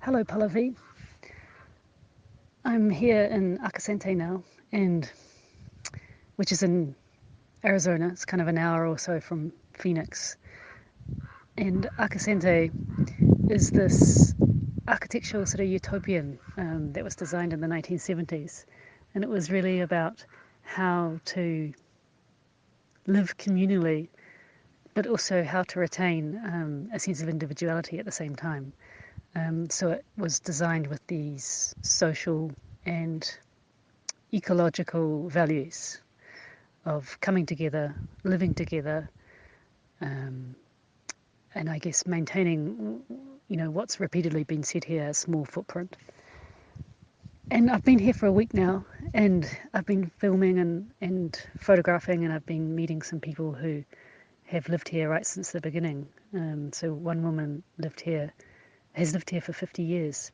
Hello, Pallavi. I'm here in Acasente now, which is in Arizona. It's kind of an hour or so from Phoenix. And Acasente is this architectural sort of utopian that was designed in the 1970s. And it was really about how to live communally, but also how to retain a sense of individuality at the same time. So it was designed with these social and ecological values of coming together, living together, and I guess maintaining, what's repeatedly been said here, a small footprint. And I've been here for a week now, and I've been filming and photographing, and I've been meeting some people who have lived here right since the beginning. So one woman has lived here for 50 years.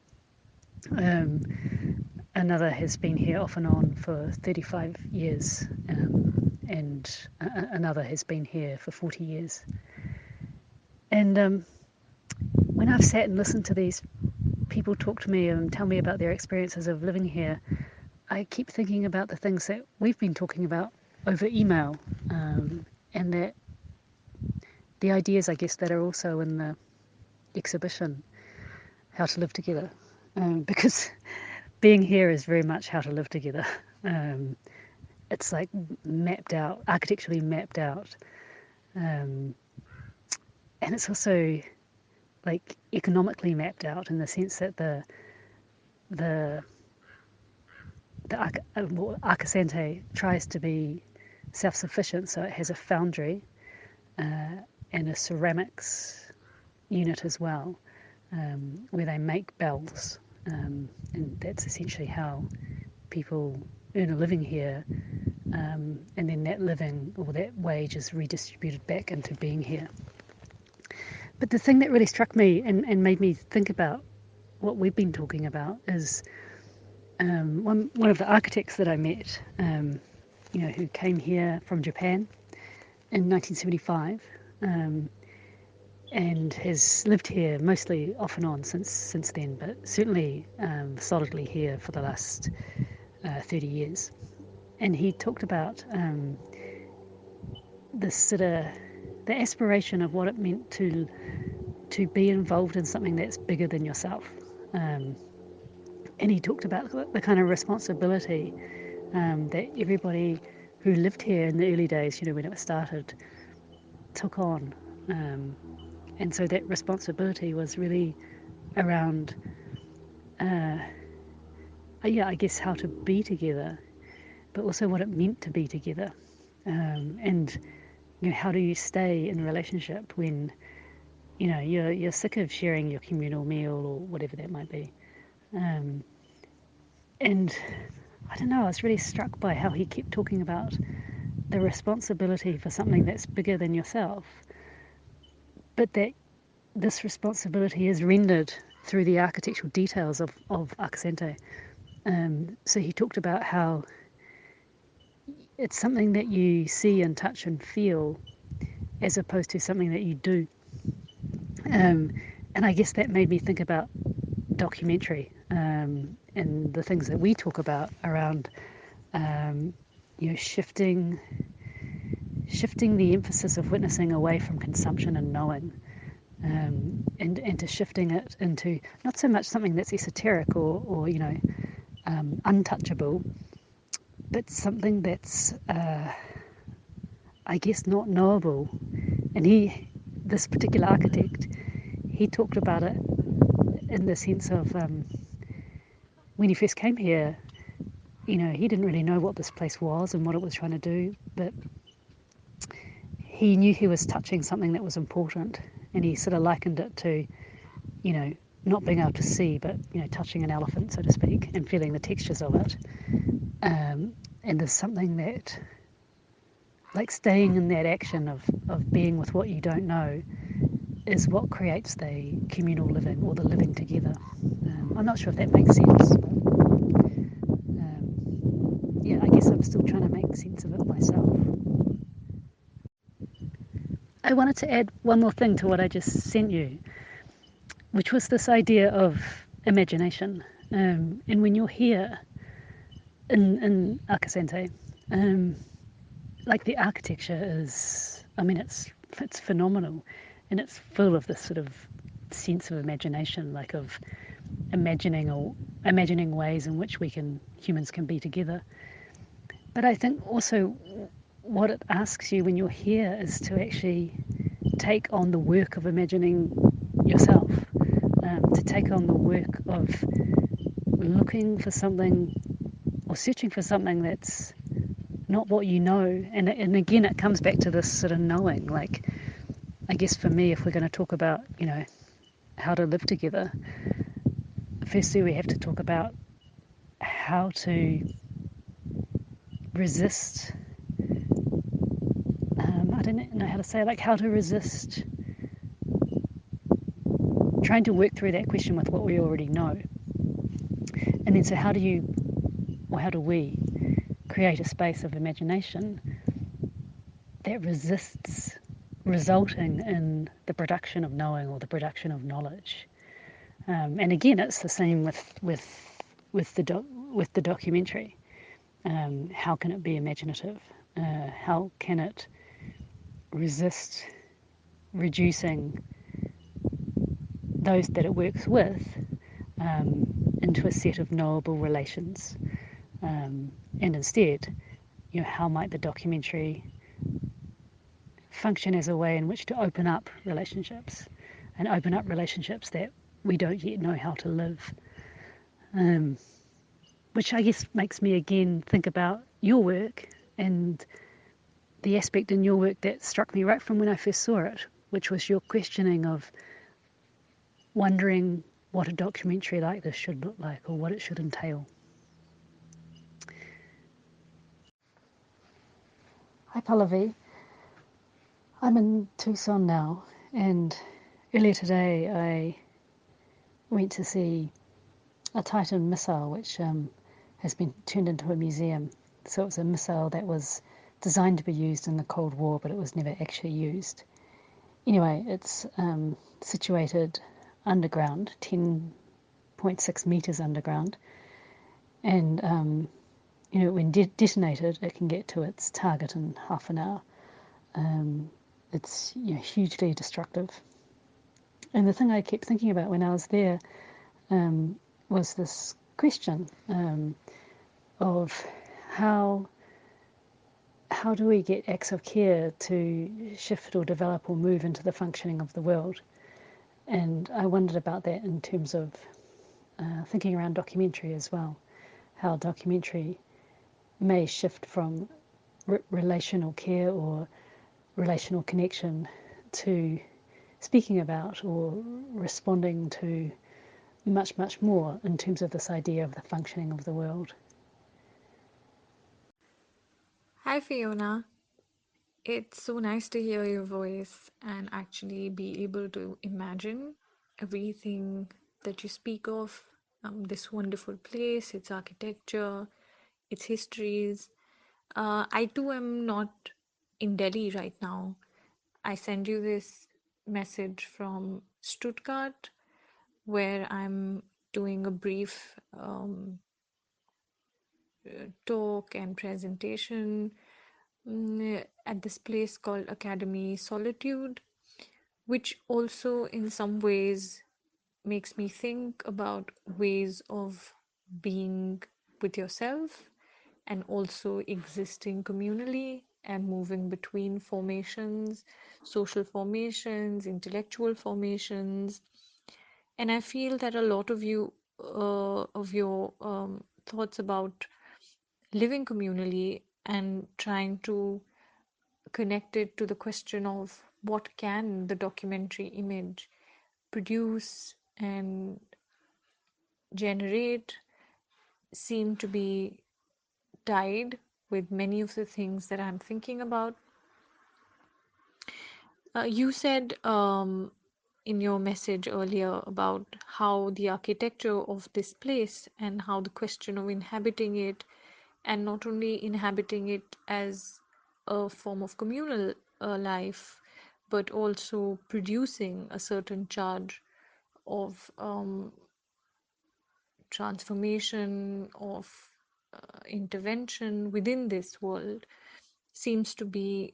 Another has been here off and on for 35 years, and another has been here for 40 years. And when I've sat and listened to these people talk to me and tell me about their experiences of living here, I keep thinking about the things that we've been talking about over email, and that the ideas, I guess, that are also in the exhibition, How to Live Together, because being here is very much how to live together. It's like mapped out, architecturally mapped out, and it's also like economically mapped out in the sense that the Arcasante tries to be self-sufficient, so it has a foundry and a ceramics unit as well, where they make bells, and that's essentially how people earn a living here, and then that living or that wage is redistributed back into being here. But the thing that really struck me and made me think about what we've been talking about is one of the architects that I met, who came here from Japan in 1975, and has lived here mostly off and on since then, but certainly solidly here for the last 30 years. And he talked about this sort of the aspiration of what it meant to be involved in something that's bigger than yourself. And he talked about the kind of responsibility that everybody who lived here in the early days, when it was started, took on. And so that responsibility was really around, I guess, how to be together, but also what it meant to be together. And how do you stay in a relationship when you're sick of sharing your communal meal or whatever that might be. And I don't know, I was really struck by how he kept talking about the responsibility for something that's bigger than yourself, but that this responsibility is rendered through the architectural details of Acasente. So he talked about how it's something that you see and touch and feel as opposed to something that you do. And I guess that made me think about documentary, and the things that we talk about around shifting the emphasis of witnessing away from consumption and knowing, and to shifting it into not so much something that's esoteric or untouchable, but something that's I guess not knowable. And this particular architect, he talked about it in the sense of when he first came here, he didn't really know what this place was and what it was trying to do, but he knew he was touching something that was important, and he sort of likened it to, not being able to see, but, touching an elephant, so to speak, and feeling the textures of it. And there's something that, like staying in that action of being with what you don't know, is what creates the communal living or the living together. I'm not sure if that makes sense, but I guess I'm still trying to make sense of it myself. I wanted to add one more thing to what I just sent you, which was this idea of imagination. And when you're here in Akasente, um, like the architecture is, I mean, it's phenomenal, and it's full of this sort of sense of imagination, like of imagining ways in which humans can be together. But I think also what it asks you when you're here is to actually take on the work of imagining yourself, to take on the work of looking for something or searching for something that's not what you know. And again, it comes back to this sort of knowing. Like, I guess for me, if we're going to talk about, how to live together, firstly, we have to talk about how to resist. I don't know how to say it, like how to resist trying to work through that question with what we already know. And then, so how do you, or how do we, create a space of imagination that resists resulting in the production of knowing or the production of knowledge? And again, it's the same with the documentary. How can it be imaginative? How can it resist reducing those that it works with um, into a set of knowable relations? And instead, how might the documentary function as a way in which to open up relationships and open up relationships that we don't yet know how to live? Um, which I guess makes me again think about your work and the aspect in your work that struck me right from when I first saw it, which was your questioning of wondering what a documentary like this should look like or what it should entail. Hi Pallavi, I'm in Tucson now, and earlier today I went to see a Titan missile which has been turned into a museum. So it was a missile that was designed to be used in the Cold War, but it was never actually used. Anyway, it's situated underground, 10.6 meters underground, and when detonated, it can get to its target in half an hour. It's hugely destructive. And the thing I kept thinking about when I was there was this question of how how do we get acts of care to shift or develop or move into the functioning of the world? And I wondered about that in terms of thinking around documentary as well, how documentary may shift from relational care or relational connection to speaking about or responding to much, much more in terms of this idea of the functioning of the world. Hi, Fiona. It's so nice to hear your voice and actually be able to imagine everything that you speak of, this wonderful place, its architecture, its histories. I too am not in Delhi right now. I send you this message from Stuttgart, where I'm doing a brief talk and presentation at this place called Academy Solitude, which also in some ways makes me think about ways of being with yourself and also existing communally and moving between formations, social formations, intellectual formations. And I feel that a lot of your thoughts about living communally and trying to connect it to the question of what can the documentary image produce and generate seem to be tied with many of the things that I'm thinking about. You said in your message earlier about how the architecture of this place and how the question of inhabiting it, and not only inhabiting it as a form of communal life, but also producing a certain charge of transformation, of intervention within this world seems to be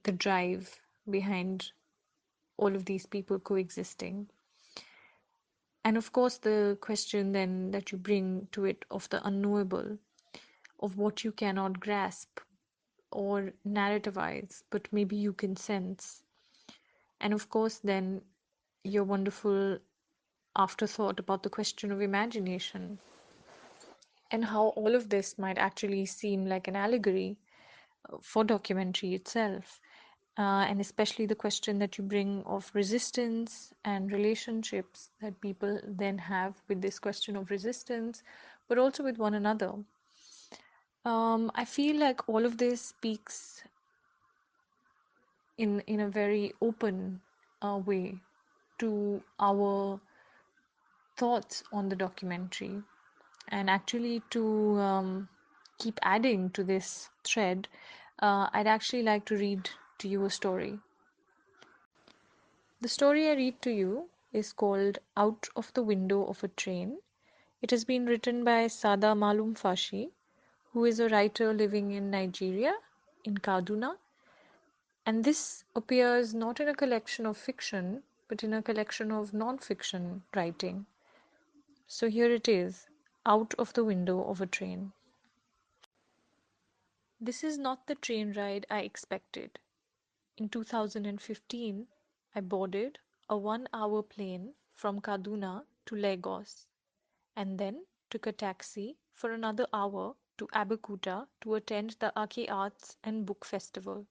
the drive behind all of these people coexisting. And of course, the question then that you bring to it of the unknowable, of what you cannot grasp or narrativize, but maybe you can sense. And of course, then your wonderful afterthought about the question of imagination and how all of this might actually seem like an allegory for documentary itself. And especially the question that you bring of resistance and relationships that people then have with this question of resistance, but also with one another. I feel like all of this speaks in a very open way to our thoughts on the documentary. And actually, to keep adding to this thread, I'd actually like to read to you a story. The story I read to you is called Out of the Window of a Train. It has been written by Sada Malum Fashi, who is a writer living in Nigeria, in Kaduna. And this appears not in a collection of fiction, but in a collection of non fiction writing. So here it is, Out of the Window of a Train. This is not the train ride I expected. In 2015, I boarded a 1 hour plane from Kaduna to Lagos and then took a taxi for another hour to Abeokuta to attend the Aki Arts and Book Festival.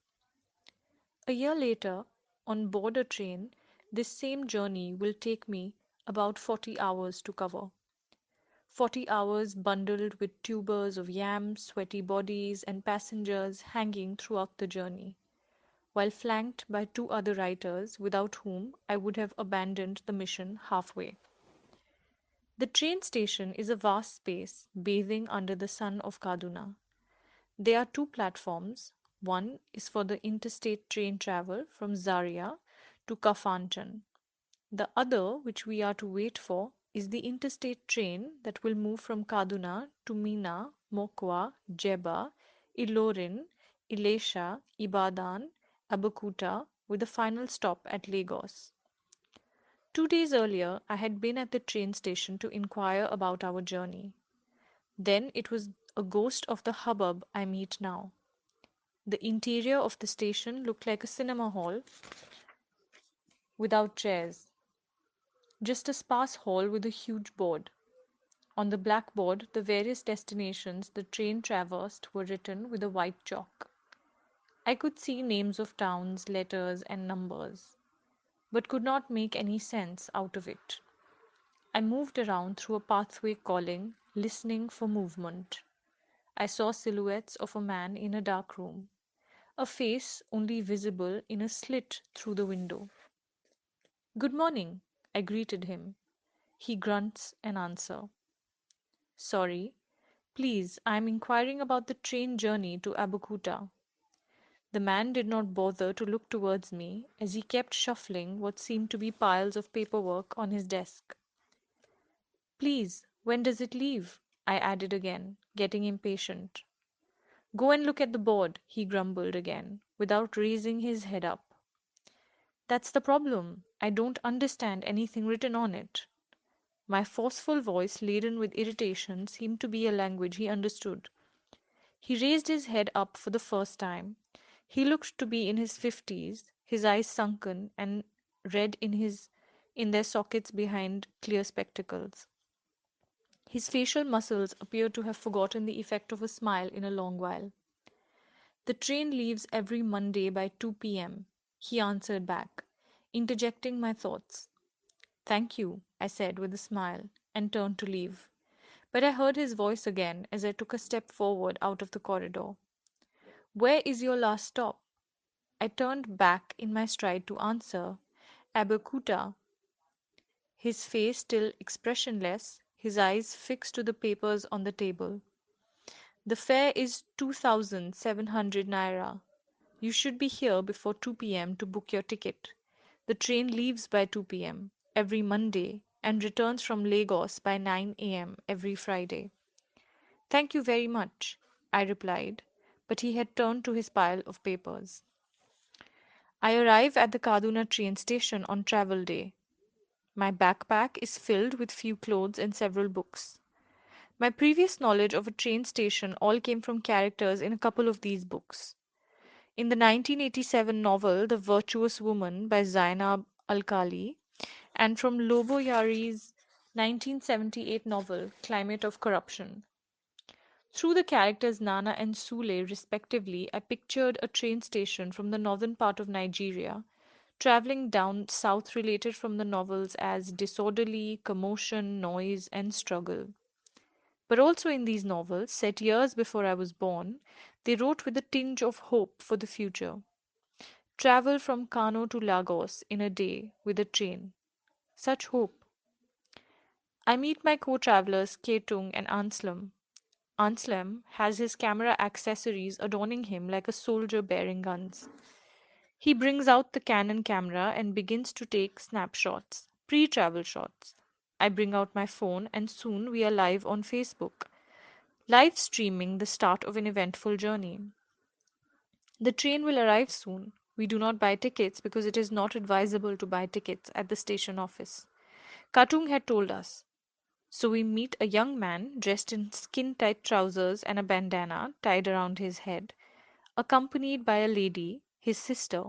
A year later, on board a train, this same journey will take me about 40 hours to cover. 40 hours bundled with tubers of yams, sweaty bodies, and passengers hanging throughout the journey, while flanked by two other writers without whom I would have abandoned the mission halfway. The train station is a vast space bathing under the sun of Kaduna. There are two platforms. One is for the interstate train travel from Zaria to Kafanjan. The other, which we are to wait for, is the interstate train that will move from Kaduna to Mina, Mokwa, Jeba, Ilorin, Ilesha, Ibadan, Abeokuta, with a final stop at Lagos. 2 days earlier, I had been at the train station to inquire about our journey. Then it was a ghost of the hubbub I meet now. The interior of the station looked like a cinema hall without chairs, just a sparse hall with a huge board. On the blackboard, the various destinations the train traversed were written with a white chalk. I could see names of towns, letters, and numbers, but could not make any sense out of it. I moved around through a pathway calling, listening for movement. I saw silhouettes of a man in a dark room, a face only visible in a slit through the window. Good morning, I greeted him. He grunts an answer. Sorry, please, I am inquiring about the train journey to Abeokuta. The man did not bother to look towards me as he kept shuffling what seemed to be piles of paperwork on his desk. Please, when does it leave? I added again, getting impatient. Go and look at the board, he grumbled again, without raising his head up. That's the problem. I don't understand anything written on it. My forceful voice, laden with irritation, seemed to be a language he understood. He raised his head up for the first time. He looked to be in his 50s, his eyes sunken and red in their sockets behind clear spectacles. His facial muscles appeared to have forgotten the effect of a smile in a long while. The train leaves every Monday by 2 p.m., he answered back, interjecting my thoughts. Thank you, I said with a smile, and turned to leave. But I heard his voice again as I took a step forward out of the corridor. Where is your last stop? I turned back in my stride to answer. Abeokuta. His face still expressionless, his eyes fixed to the papers on the table. The fare is 2,700 naira. You should be here before 2 p.m. to book your ticket. The train leaves by 2 p.m. every Monday. and returns from Lagos by 9 a.m. every Friday. Thank you very much, I replied, but he had turned to his pile of papers. I arrive at the Kaduna train station on travel day. My backpack is filled with few clothes and several books. My previous knowledge of a train station all came from characters in a couple of these books. In the 1987 novel The Virtuous Woman by Zainab Alkali, and from Lobo Yari's 1978 novel Climate of Corruption. Through the characters Nana and Sule, respectively, I pictured a train station from the northern part of Nigeria, traveling down south related from the novels as disorderly, commotion, noise, and struggle. But also in these novels, set years before I was born, they wrote with a tinge of hope for the future. Travel from Kano to Lagos in a day with a train. Such hope. I meet my co travelers Ketung and Anselm. Anselm has his camera accessories adorning him like a soldier bearing guns. He brings out the Canon camera and begins to take snapshots, pre travel shots. I bring out my phone, and soon we are live on Facebook, live streaming the start of an eventful journey. The train will arrive soon. We do not buy tickets because it is not advisable to buy tickets at the station office. Katung had told us. So we meet a young man dressed in skin tight trousers and a bandana tied around his head, accompanied by a lady, his sister.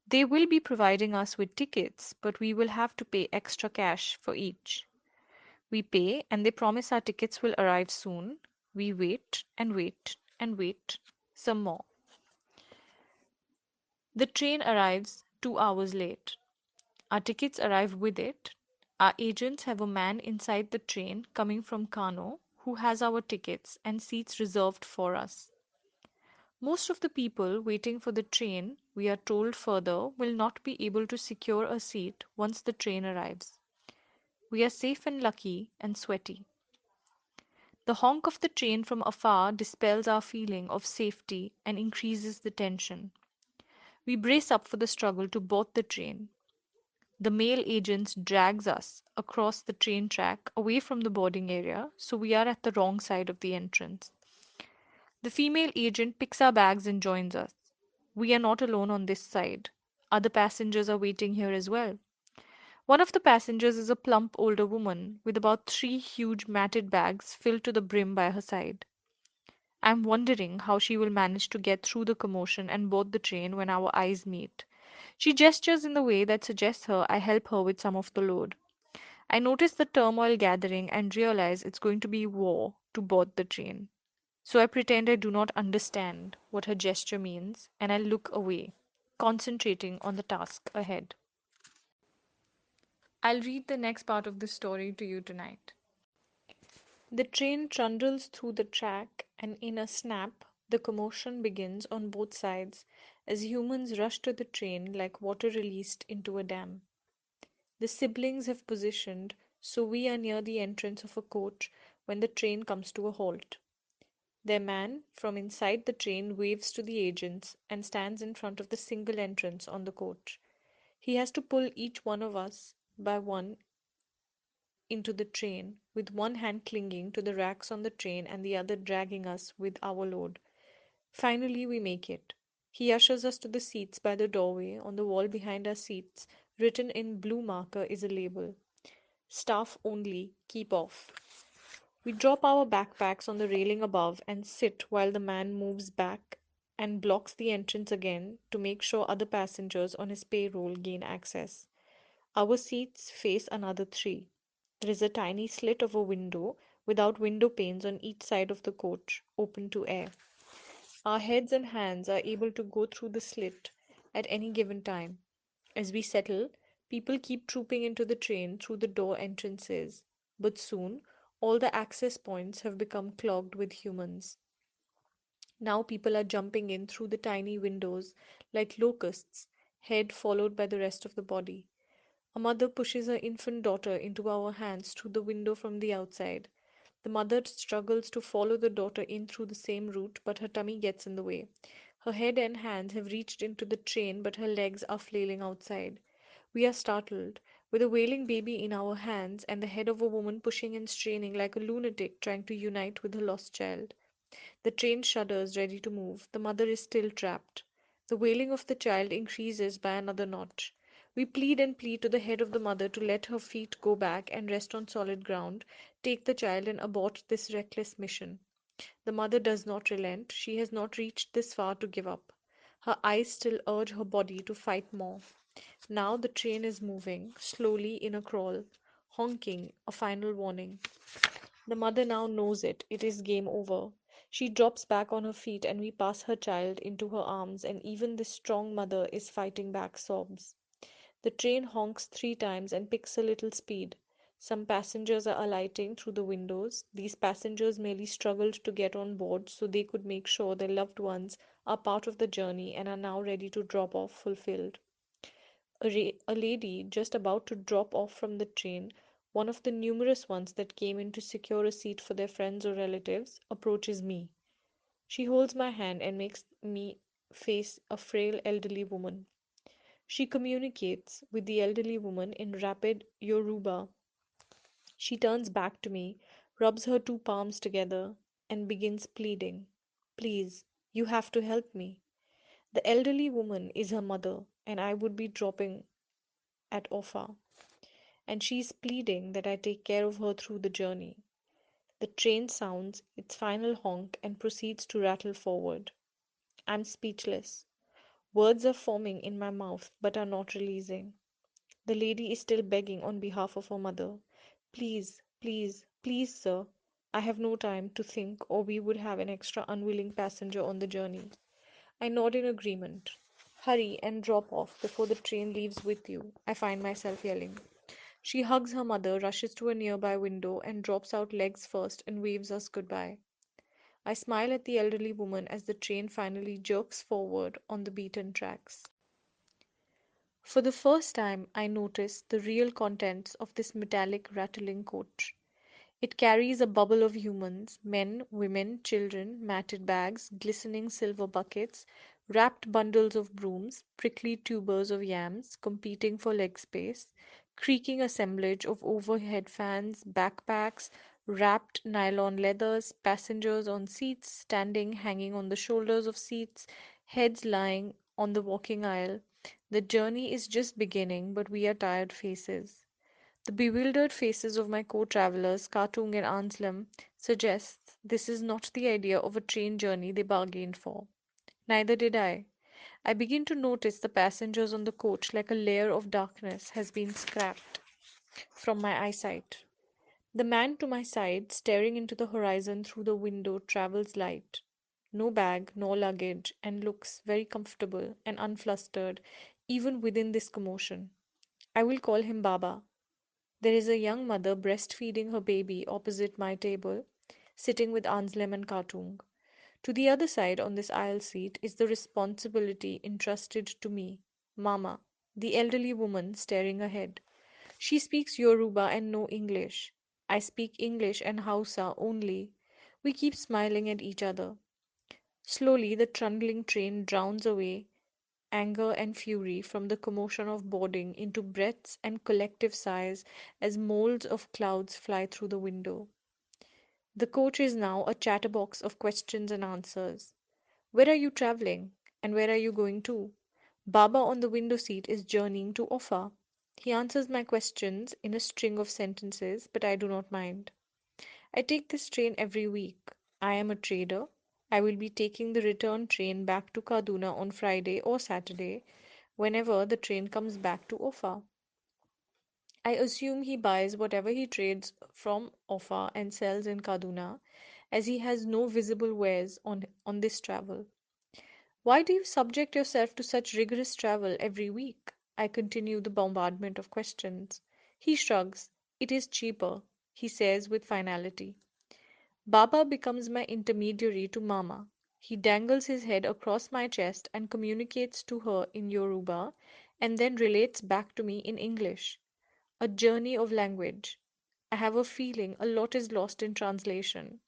They will be providing us with tickets, but we will have to pay extra cash for each. We pay, and they promise our tickets will arrive soon. We wait and wait and wait some more. The train arrives 2 hours late. Our tickets arrive with it. Our agents have a man inside the train coming from Kano who has our tickets and seats reserved for us. Most of the people waiting for the train, we are told further, will not be able to secure a seat once the train arrives. We are safe and lucky and sweaty. The honk of the train from afar dispels our feeling of safety and increases the tension. We brace up for the struggle to board the train. The male agent drags us across the train track away from the boarding area, so we are at the wrong side of the entrance. The female agent picks our bags and joins us. We are not alone on this side. Other passengers are waiting here as well. One of the passengers is a plump older woman with about three huge matted bags filled to the brim by her side. I'm wondering how she will manage to get through the commotion and board the train when our eyes meet. She gestures in the way that suggests her I help her with some of the load. I notice the turmoil gathering and realize it's going to be war to board the train. So I pretend I do not understand what her gesture means and I look away, concentrating on the task ahead. I'll read the next part of the story to you tonight. The train trundles through the track, and in a snap, the commotion begins on both sides as humans rush to the train like water released into a dam. The siblings have positioned so we are near the entrance of a coach when the train comes to a halt. Their man from inside the train waves to the agents and stands in front of the single entrance on the coach. He has to pull each one of us by one into the train, with one hand clinging to the racks on the train and the other dragging us with our load. Finally, we make it. He ushers us to the seats by the doorway. On the wall behind our seats, written in blue marker, is a label: Staff only, keep off. We drop our backpacks on the railing above and sit while the man moves back and blocks the entrance again to make sure other passengers on his payroll gain access. Our seats face another three. There is a tiny slit of a window without window panes on each side of the coach, open to air. Our heads and hands are able to go through the slit at any given time. As we settle, people keep trooping into the train through the door entrances, but soon all the access points have become clogged with humans. Now people are jumping in through the tiny windows like locusts, head followed by the rest of the body. A mother pushes her infant daughter into our hands through the window from the outside. The mother struggles to follow the daughter in through the same route, but her tummy gets in the way. Her head and hands have reached into the train, but her legs are flailing outside. We are startled. with a wailing baby in our hands and the head of a woman pushing and straining like a lunatic trying to unite with her lost child. The train shudders, ready to move. The mother is still trapped. The wailing of the child increases by another notch. We plead and plead to the head of the mother to let her feet go back and rest on solid ground, take the child and abort this reckless mission. The mother does not relent. She has not reached this far to give up. Her eyes still urge her body to fight more. Now the train is moving, slowly in a crawl, honking, a final warning. The mother now knows it. It is game over. She drops back on her feet and we pass her child into her arms, and even this strong mother is fighting back sobs. The train honks 3 times and picks a little speed. Some passengers are alighting through the windows. These passengers merely struggled to get on board so they could make sure their loved ones are part of the journey and are now ready to drop off fulfilled. A lady just about to drop off from the train, one of the numerous ones that came in to secure a seat for their friends or relatives, approaches me. She holds my hand and makes me face a frail elderly woman. She communicates with the elderly woman in rapid Yoruba. She turns back to me, rubs her two palms together, and begins pleading. Please, you have to help me. The elderly woman is her mother, and I would be dropping at Ofa, and she is pleading that I take care of her through the journey. The train sounds its final honk and proceeds to rattle forward. I'm speechless. Words are forming in my mouth but are not releasing. The lady is still begging on behalf of her mother. Please, please, please, sir. I have no time to think, or we would have an extra unwilling passenger on the journey. I nod in agreement. Hurry and drop off before the train leaves with you, I find myself yelling. She hugs her mother, rushes to a nearby window, and drops out legs first and waves us goodbye. I smile at the elderly woman as the train finally jerks forward on the beaten tracks. For the first time, I notice the real contents of this metallic rattling coach. It carries a bubble of humans, men, women, children, matted bags, glistening silver buckets, wrapped bundles of brooms, prickly tubers of yams competing for leg space, creaking assemblage of overhead fans, backpacks, wrapped nylon leathers, passengers on seats, standing, hanging on the shoulders of seats, heads lying on the walking aisle. The journey is just beginning, but we are tired faces. The bewildered faces of my co-travelers, Katung and Anselm, suggest this is not the idea of a train journey they bargained for. Neither did I. I begin to notice the passengers on the coach like a layer of darkness has been scrapped from my eyesight. The man to my side, staring into the horizon through the window, travels light. No bag, no luggage, and looks very comfortable and unflustered even within this commotion. I will call him Baba. There is a young mother breastfeeding her baby opposite my table, sitting with Anslem and Katung. To the other side on this aisle seat is the responsibility entrusted to me, Mama, the elderly woman staring ahead. She speaks Yoruba and no English. I speak English and Hausa only. We keep smiling at each other. Slowly, the trundling train drowns away anger and fury from the commotion of boarding into breaths and collective sighs as molds of clouds fly through the window. The coach is now a chatterbox of questions and answers. Where are you traveling? And where are you going to? Baba on the window seat is journeying to Offa. He answers my questions in a string of sentences, but I do not mind. I take this train every week. I am a trader. I will be taking the return train back to Kaduna on Friday or Saturday, whenever the train comes back to Offa. I assume he buys whatever he trades from Offa and sells in Kaduna, as he has no visible wares on this travel. Why do you subject yourself to such rigorous travel every week? I continue the bombardment of questions. He shrugs. It is cheaper, he says with finality. Baba becomes my intermediary to Mama. He dangles his head across my chest and communicates to her in Yoruba and then relates back to me in English. A journey of language. I have a feeling a lot is lost in translation,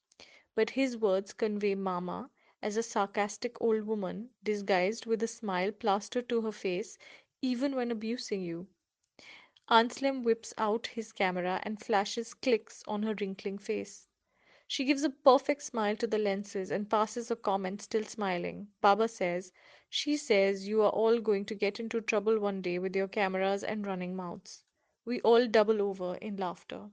but his words convey Mama as a sarcastic old woman disguised with a smile plastered to her face even when abusing you. Anselm whips out his camera and flashes clicks on her wrinkling face. She gives a perfect smile to the lenses and passes a comment, still smiling. Baba says, "She says you are all going to get into trouble one day with your cameras and running mouths." We all double over in laughter.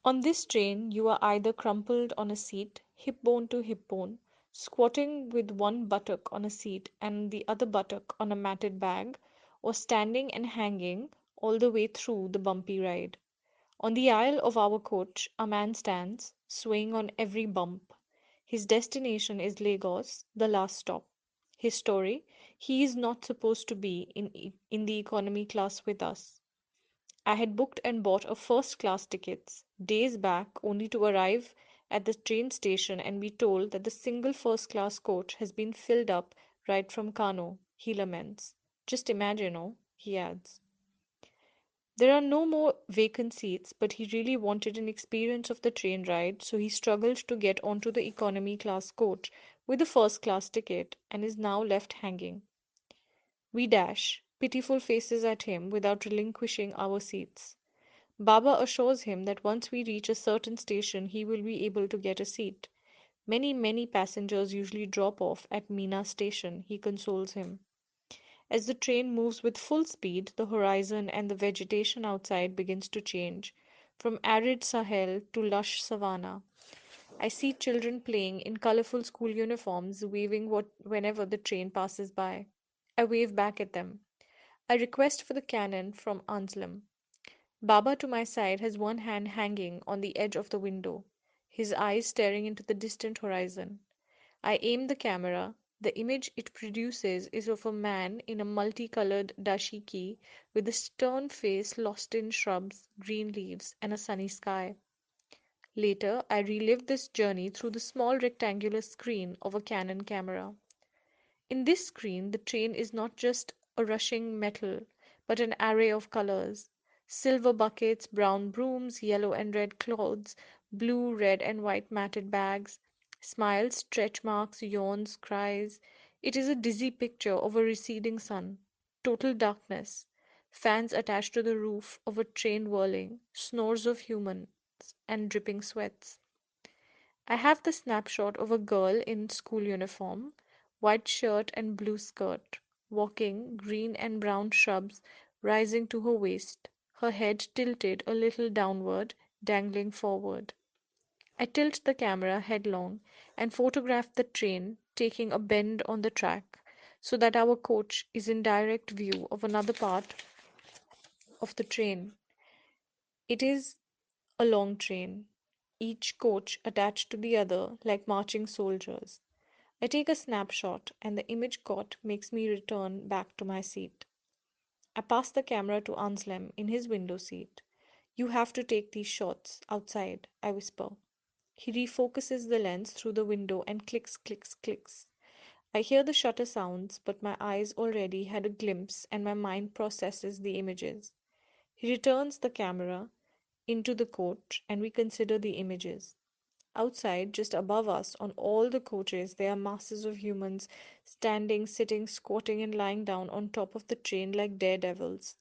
On this train, you are either crumpled on a seat, hip bone to hip bone, squatting with one buttock on a seat and the other buttock on a matted bag, or standing and hanging all the way through the bumpy ride. On the aisle of our coach, a man stands, swaying on every bump. His destination is Lagos, the last stop. His story: he is not supposed to be in the economy class with us. I had booked and bought a first class tickets days back, only to arrive at the train station and be told that the single first class coach has been filled up right from Kano. He laments. Just imagine, oh, he adds. There are no more vacant seats, but he really wanted an experience of the train ride, so he struggled to get onto the economy class coach with a first class ticket and is now left hanging. We dash pitiful faces at him without relinquishing our seats. Baba assures him that once we reach a certain station, he will be able to get a seat. Many, many passengers usually drop off at Meena station, he consoles him. As the train moves with full speed, the horizon and the vegetation outside begins to change, from arid Sahel to lush savanna. I see children playing in colorful school uniforms, waving whenever the train passes by. I wave back at them. I request for the cannon from Anselm. Baba to my side has one hand hanging on the edge of the window, his eyes staring into the distant horizon. I aim the camera. The image it produces is of a man in a multicolored dashiki with a stern face lost in shrubs, green leaves, and a sunny sky. Later, I relive this journey through the small rectangular screen of a Canon camera. In this screen, the train is not just a rushing metal, but an array of colors: silver buckets, brown brooms, yellow and red cloths, blue, red, and white matted bags, smiles, stretch marks, yawns, cries. It is a dizzy picture of a receding sun, total darkness, fans attached to the roof of a train whirling, snores of humans, and dripping sweats. I have the snapshot of a girl in school uniform, white shirt and blue skirt, walking, green and brown shrubs rising to her waist, her head tilted a little downward, dangling forward. I tilt the camera headlong and photograph the train taking a bend on the track so that our coach is in direct view of another part of the train. It is a long train, each coach attached to the other like marching soldiers. I take a snapshot, and the image caught makes me return back to my seat. I pass the camera to Anselm in his window seat. "You have to take these shots outside," I whisper. He refocuses the lens through the window and clicks, clicks, clicks. I hear the shutter sounds, but my eyes already had a glimpse and my mind processes the images. He returns the camera into the coach and we consider the images. Outside, just above us, on all the coaches, there are masses of humans standing, sitting, squatting, and lying down on top of the train like daredevils.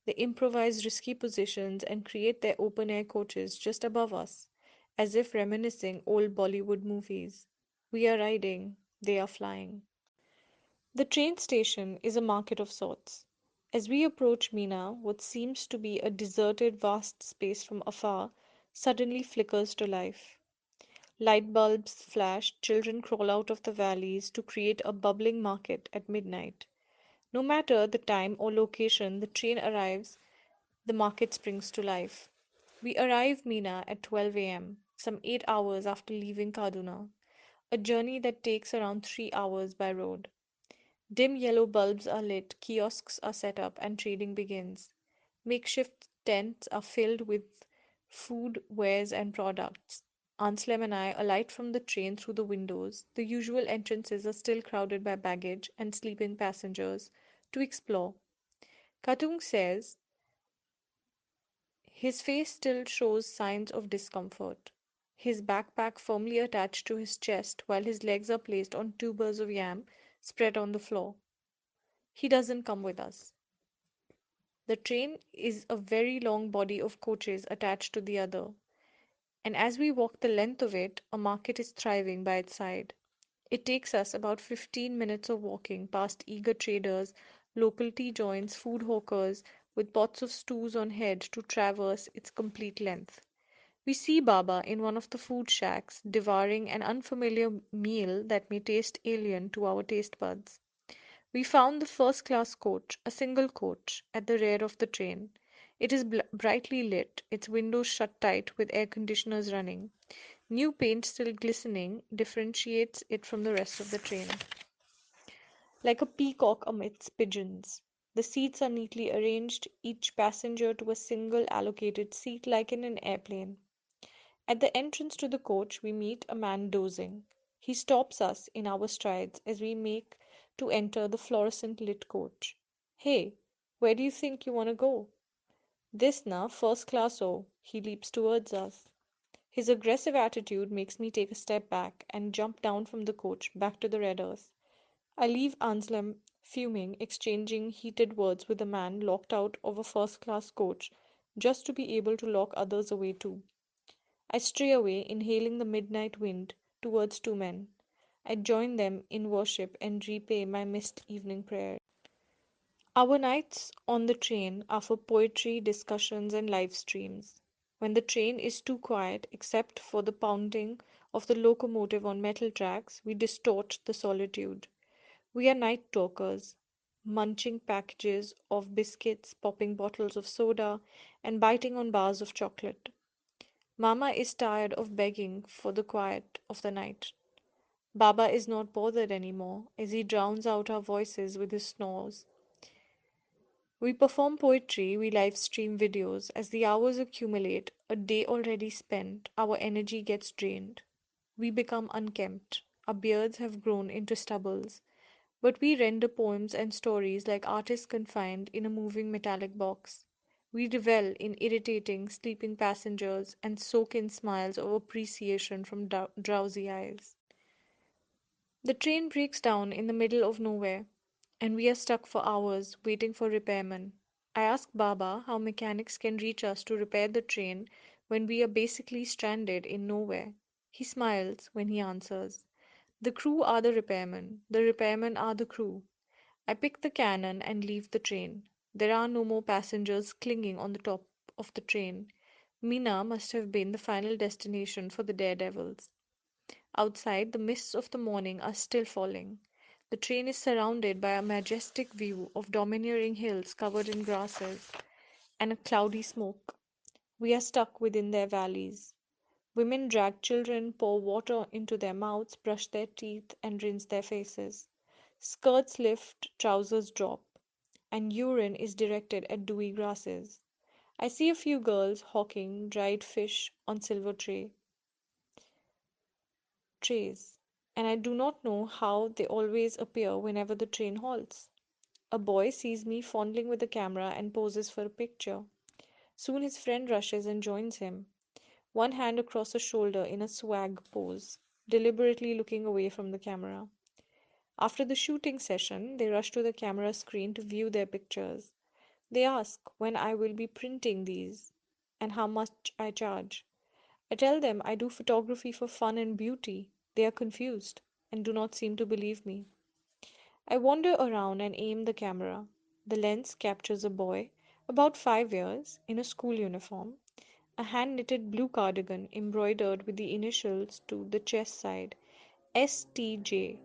They improvise risky positions and create their open air coaches just above us, as if reminiscing old Bollywood movies. We are riding, they are flying. The train station is a market of sorts. As we approach Meena, what seems to be a deserted vast space from afar suddenly flickers to life. Light bulbs flash, children crawl out of the valleys to create a bubbling market at midnight. No matter the time or location the train arrives, the market springs to life. We arrive Meena at 12 a.m., some 8 hours after leaving Kaduna, a journey that takes around 3 hours by road. Dim yellow bulbs are lit, kiosks are set up, and trading begins. Makeshift tents are filled with food, wares, and products. Anselm and I alight from the train through the windows. The usual entrances are still crowded by baggage and sleeping passengers to explore. Katung says his face still shows signs of discomfort. His backpack firmly attached to his chest while his legs are placed on tubers of yam spread on the floor. He doesn't come with us. The train is a very long body of coaches attached to the other, and as we walk the length of it, a market is thriving by its side. It takes us about 15 minutes of walking past eager traders, local tea joints, food hawkers with pots of stews on head to traverse its complete length. We see Baba in one of the food shacks devouring an unfamiliar meal that may taste alien to our taste buds. We found the first class coach, a single coach, at the rear of the train. It is brightly lit, its windows shut tight with air conditioners running. New paint still glistening differentiates it from the rest of the train. Like a peacock amidst pigeons. The seats are neatly arranged, each passenger to a single allocated seat like in an airplane. At the entrance to the coach, we meet a man dozing. He stops us in our strides as we make to enter the fluorescent lit coach. Hey, where do you think you want to go? This na, first class oh. He leaps towards us. His aggressive attitude makes me take a step back and jump down from the coach back to the red earth. I leave Anselm fuming, exchanging heated words with a man locked out of a first class coach just to be able to lock others away too. I stray away, inhaling the midnight wind, towards two men. I join them in worship and repay my missed evening prayer. Our nights on the train are for poetry, discussions, and live streams. When the train is too quiet, except for the pounding of the locomotive on metal tracks, we distort the solitude. We are night talkers, munching packages of biscuits, popping bottles of soda, and biting on bars of chocolate. Mama is tired of begging for the quiet of the night. Baba is not bothered anymore as he drowns out our voices with his snores. We perform poetry, we live stream videos. As the hours accumulate, a day already spent, our energy gets drained. We become unkempt. Our beards have grown into stubbles. But we render poems and stories like artists confined in a moving metallic box. We revel in irritating sleeping passengers and soak in smiles of appreciation from drowsy eyes. The train breaks down in the middle of nowhere, and we are stuck for hours waiting for repairmen. I ask Baba how mechanics can reach us to repair the train when we are basically stranded in nowhere. He smiles when he answers. The crew are the repairmen. The repairmen are the crew. I pick the cannon and leave the train. There are no more passengers clinging on the top of the train. Mina must have been the final destination for the daredevils. Outside, the mists of the morning are still falling. The train is surrounded by a majestic view of domineering hills covered in grasses and a cloudy smoke. We are stuck within their valleys. Women drag children, pour water into their mouths, brush their teeth, and rinse their faces. Skirts lift, trousers drop, and urine is directed at dewy grasses. I see a few girls hawking dried fish on silver trays, and I do not know how they always appear whenever the train halts. A boy sees me fondling with the camera and poses for a picture. Soon his friend rushes and joins him, one hand across a shoulder in a swag pose, deliberately looking away from the camera. After the shooting session, they rush to the camera screen to view their pictures. They ask when I will be printing these and how much I charge. I tell them I do photography for fun and beauty. They are confused and do not seem to believe me. I wander around and aim the camera. The lens captures a boy, about 5 years, in a school uniform, a hand knitted blue cardigan embroidered with the initials to the chest side STJ.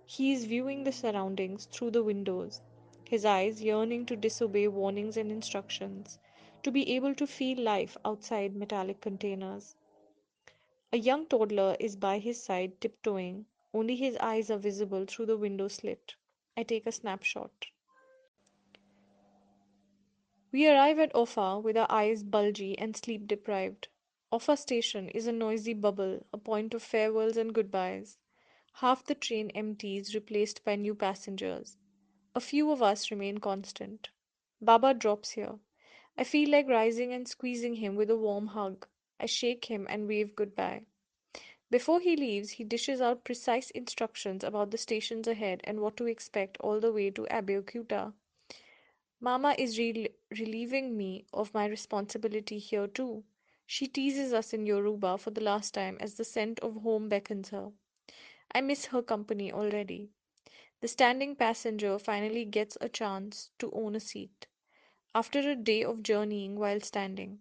He is viewing the surroundings through the windows, his eyes yearning to disobey warnings and instructions, to be able to feel life outside metallic containers. A young toddler is by his side tiptoeing, only his eyes are visible through the window slit. I take a snapshot. We arrive at Offa with our eyes bulgy and sleep deprived. Offa station is a noisy bubble, a point of farewells and goodbyes. Half the train empties, replaced by new passengers. A few of us remain constant. Baba drops here. I feel like rising and squeezing him with a warm hug. I shake him and wave goodbye. Before he leaves, he dishes out precise instructions about the stations ahead and what to expect all the way to Abeokuta. Mama is relieving me of my responsibility here too. She teases us in Yoruba for the last time as the scent of home beckons her. I miss her company already. The standing passenger finally gets a chance to own a seat after a day of journeying while standing.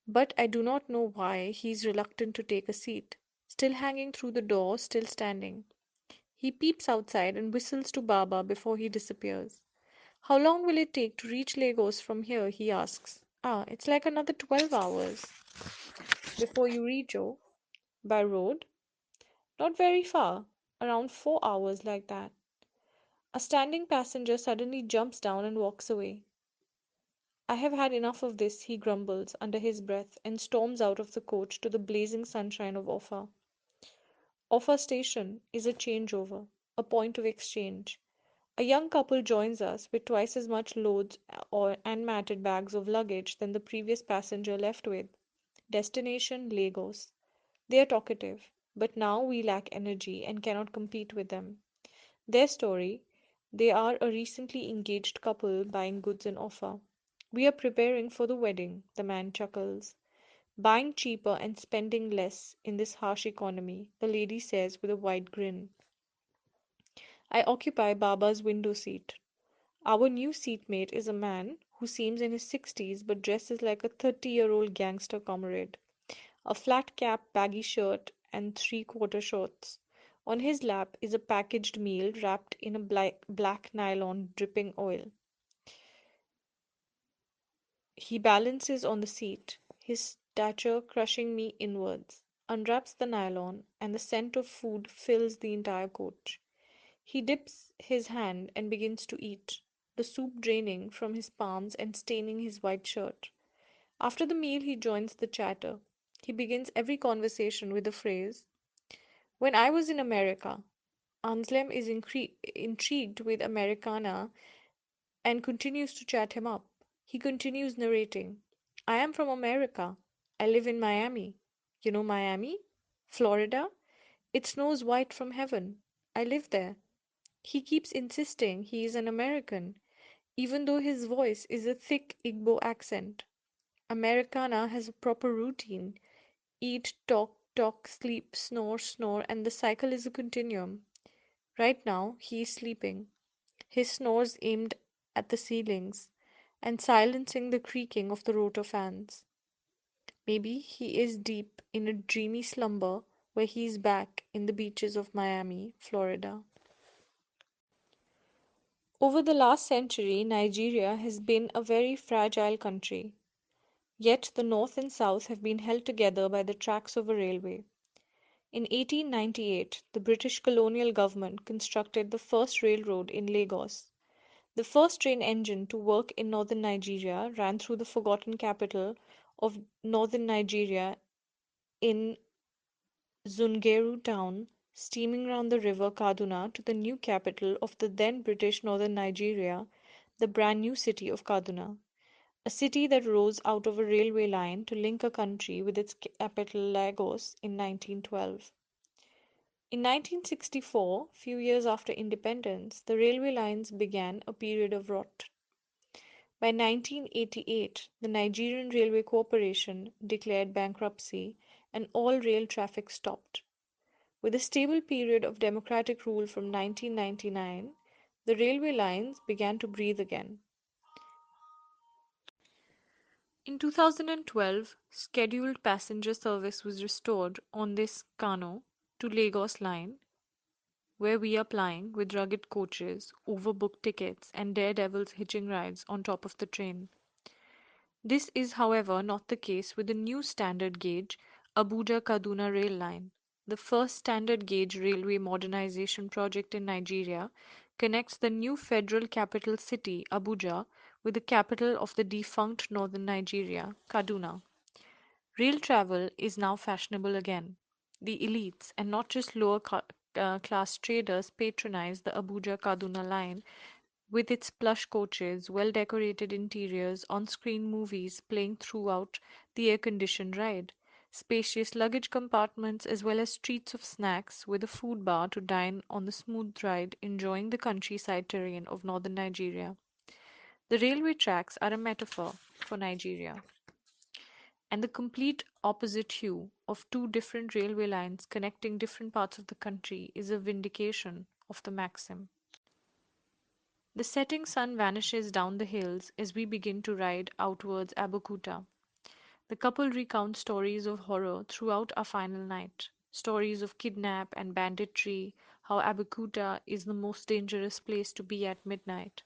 But I do not know why he is reluctant to take a seat. Still hanging through the door, still standing. He peeps outside and whistles to Baba before he disappears. How long will it take to reach Lagos from here? He asks. Ah, it's like another 12 hours before you reach Joe. By road? Not very far. Around 4 hours like that. A standing passenger suddenly jumps down and walks away. I have had enough of this, he grumbles under his breath and storms out of the coach to the blazing sunshine of Offa. Offa station is a changeover, a point of exchange. A young couple joins us with twice as much loads and matted bags of luggage than the previous passenger left with. Destination Lagos. They are talkative, but now we lack energy and cannot compete with them. Their story: they are a recently engaged couple buying goods in offer. We are preparing for the wedding, the man chuckles. Buying cheaper and spending less in this harsh economy, the lady says with a wide grin. I occupy Baba's window seat. Our new seatmate is a man who seems in his 60s but dresses like a 30-year-old gangster comrade. A flat cap, baggy shirt, and three-quarter shorts. On his lap is a packaged meal wrapped in a black nylon dripping oil. He balances on the seat, his stature crushing me inwards, unwraps the nylon, and the scent of food fills the entire coach. He dips his hand and begins to eat, the soup draining from his palms and staining his white shirt. After the meal, he joins the chatter. He begins every conversation with the phrase, "When I was in America." Anselm is intrigued with Americana and continues to chat him up. He continues narrating, "I am from America. I live in Miami. You know Miami? Florida? It snows white from heaven. I live there." He keeps insisting he is an American, even though his voice is a thick Igbo accent. Americana has a proper routine: eat, talk, talk, sleep, snore, snore, and the cycle is a continuum. Right now, he is sleeping, his snores aimed at the ceilings and silencing the creaking of the rotor fans. Maybe he is deep in a dreamy slumber where he is back in the beaches of Miami, Florida. Over the last century, Nigeria has been a very fragile country. Yet the North and South have been held together by the tracks of a railway. In 1898, the British colonial government constructed the first railroad in Lagos. The first train engine to work in northern Nigeria ran through the forgotten capital of northern Nigeria in Zungeru town, steaming round the river Kaduna to the new capital of the then British northern Nigeria, the brand new city of Kaduna. A city that rose out of a railway line to link a country with its capital Lagos in 1912. In 1964, few years after independence, the railway lines began a period of rot. By 1988, the Nigerian Railway Corporation declared bankruptcy and all rail traffic stopped. With a stable period of democratic rule from 1999, the railway lines began to breathe again. In 2012, scheduled passenger service was restored on this Kano to Lagos line, where we are plying with rugged coaches, overbooked tickets, and daredevils hitching rides on top of the train. This is, however, not the case with the new standard gauge Abuja Kaduna rail line. The first standard gauge railway modernization project in Nigeria connects the new federal capital city, Abuja, with the capital of the defunct northern Nigeria, Kaduna. Rail travel is now fashionable again. The elites, and not just lower class traders, patronize the Abuja Kaduna line with its plush coaches, well decorated interiors, on screen movies playing throughout the air conditioned ride, spacious luggage compartments, as well as streets of snacks with a food bar to dine on the smooth ride, enjoying the countryside terrain of northern Nigeria. The railway tracks are a metaphor for Nigeria, and the complete opposite hue of two different railway lines connecting different parts of the country is a vindication of the maxim. The setting sun vanishes down the hills as we begin to ride outwards Abeokuta. The couple recount stories of horror throughout our final night. Stories of kidnap and banditry, how Abeokuta is the most dangerous place to be at midnight.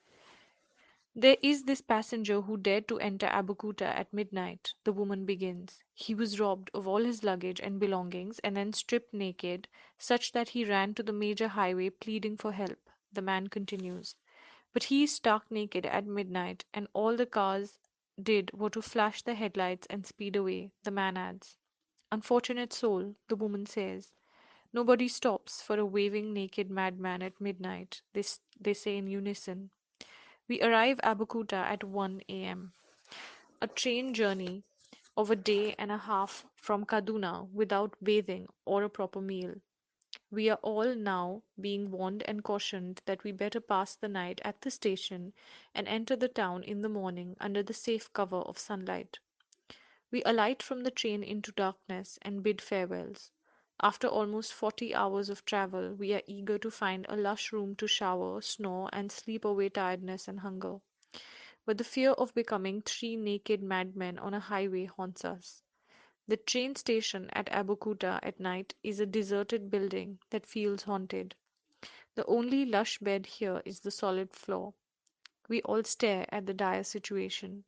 There is this passenger who dared to enter Abeokuta at midnight, the woman begins. He was robbed of all his luggage and belongings and then stripped naked, such that he ran to the major highway pleading for help. The man continues. But he is stark naked at midnight, and all the cars did were to flash their headlights and speed away, the man adds. Unfortunate soul, the woman says. Nobody stops for a waving naked madman at midnight, they say in unison. We arrive Abeokuta at 1 a.m. A train journey of a day and a half from Kaduna without bathing or a proper meal. We are all now being warned and cautioned that we better pass the night at the station and enter the town in the morning under the safe cover of sunlight. We alight from the train into darkness and bid farewells. After almost 40 hours of travel, we are eager to find a lush room to shower, snore, and sleep away tiredness and hunger. But the fear of becoming three naked madmen on a highway haunts us. The train station at Abeokuta at night is a deserted building that feels haunted. The only lush bed here is the solid floor. We all stare at the dire situation.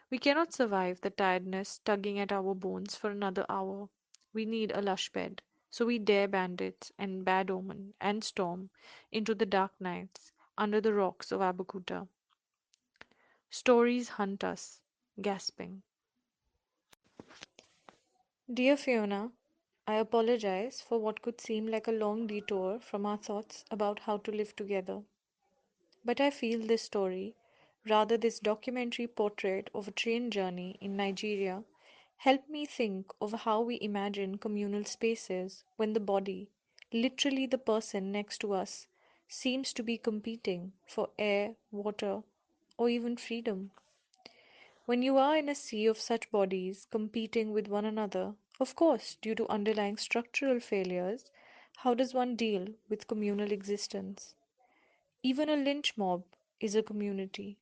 We cannot survive the tiredness tugging at our bones for another hour. We need a lush bed. So we dare bandits and bad omen and storm into the dark nights under the rocks of Abeokuta. Stories hunt us, gasping. Dear Fiona, I apologize for what could seem like a long detour from our thoughts about how to live together. But I feel this story, rather this documentary portrait of a train journey in Nigeria, helped me think of how we imagine communal spaces when the body, literally the person next to us, seems to be competing for air, water, or even freedom. When you are in a sea of such bodies competing with one another, of course, due to underlying structural failures, how does one deal with communal existence? Even a lynch mob is a community.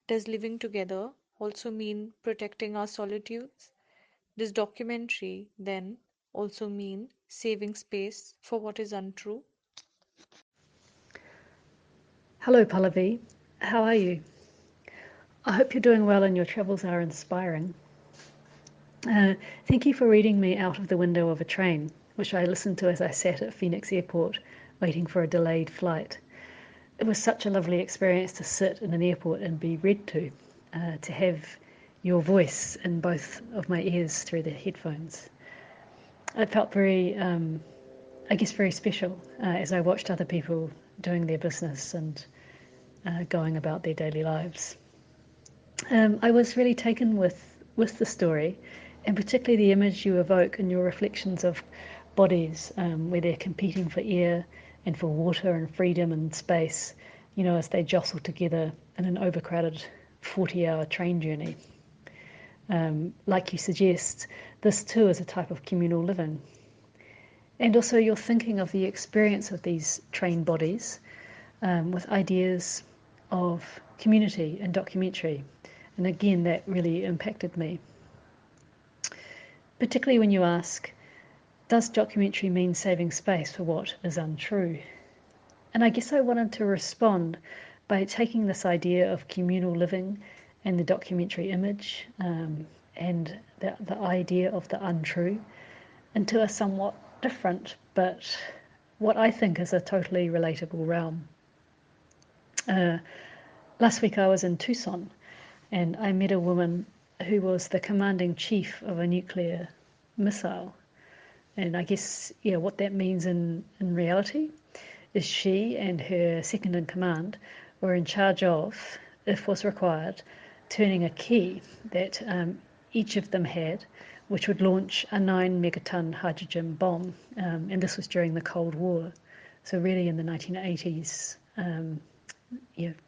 Does living together also mean protecting our solitudes? Does documentary then also mean saving space for what is untrue? Hello, Pallavi. How are you? I hope you're doing well and your travels are inspiring. Thank you for reading me out of the window of a train, which I listened to as I sat at Phoenix Airport waiting for a delayed flight. It was such a lovely experience to sit in an airport and be read to have your voice in both of my ears through the headphones. It felt very, I guess, very special as I watched other people doing their business and going about their daily lives. I was really taken with the story, and particularly the image you evoke in your reflections of bodies where they're competing for air and for water and freedom and space, you know, as they jostle together in an overcrowded 40-hour train journey. Like you suggest, this too is a type of communal living. And also, you're thinking of the experience of these trained bodies with ideas of community and documentary. And again, that really impacted me, particularly when you ask, does documentary mean saving space for what is untrue? And I guess I wanted to respond by taking this idea of communal living and the documentary image and the idea of the untrue into a somewhat different, but what I think is a totally relatable realm. Uh, Last week I was in Tucson and I met a woman who was the commanding chief of a nuclear missile. And I guess, yeah, what that means in reality is she and her second in command were in charge of, if was required, turning a key that each of them had, which would launch a 9 megaton hydrogen bomb. And this was during the Cold War, so really in the 1980s.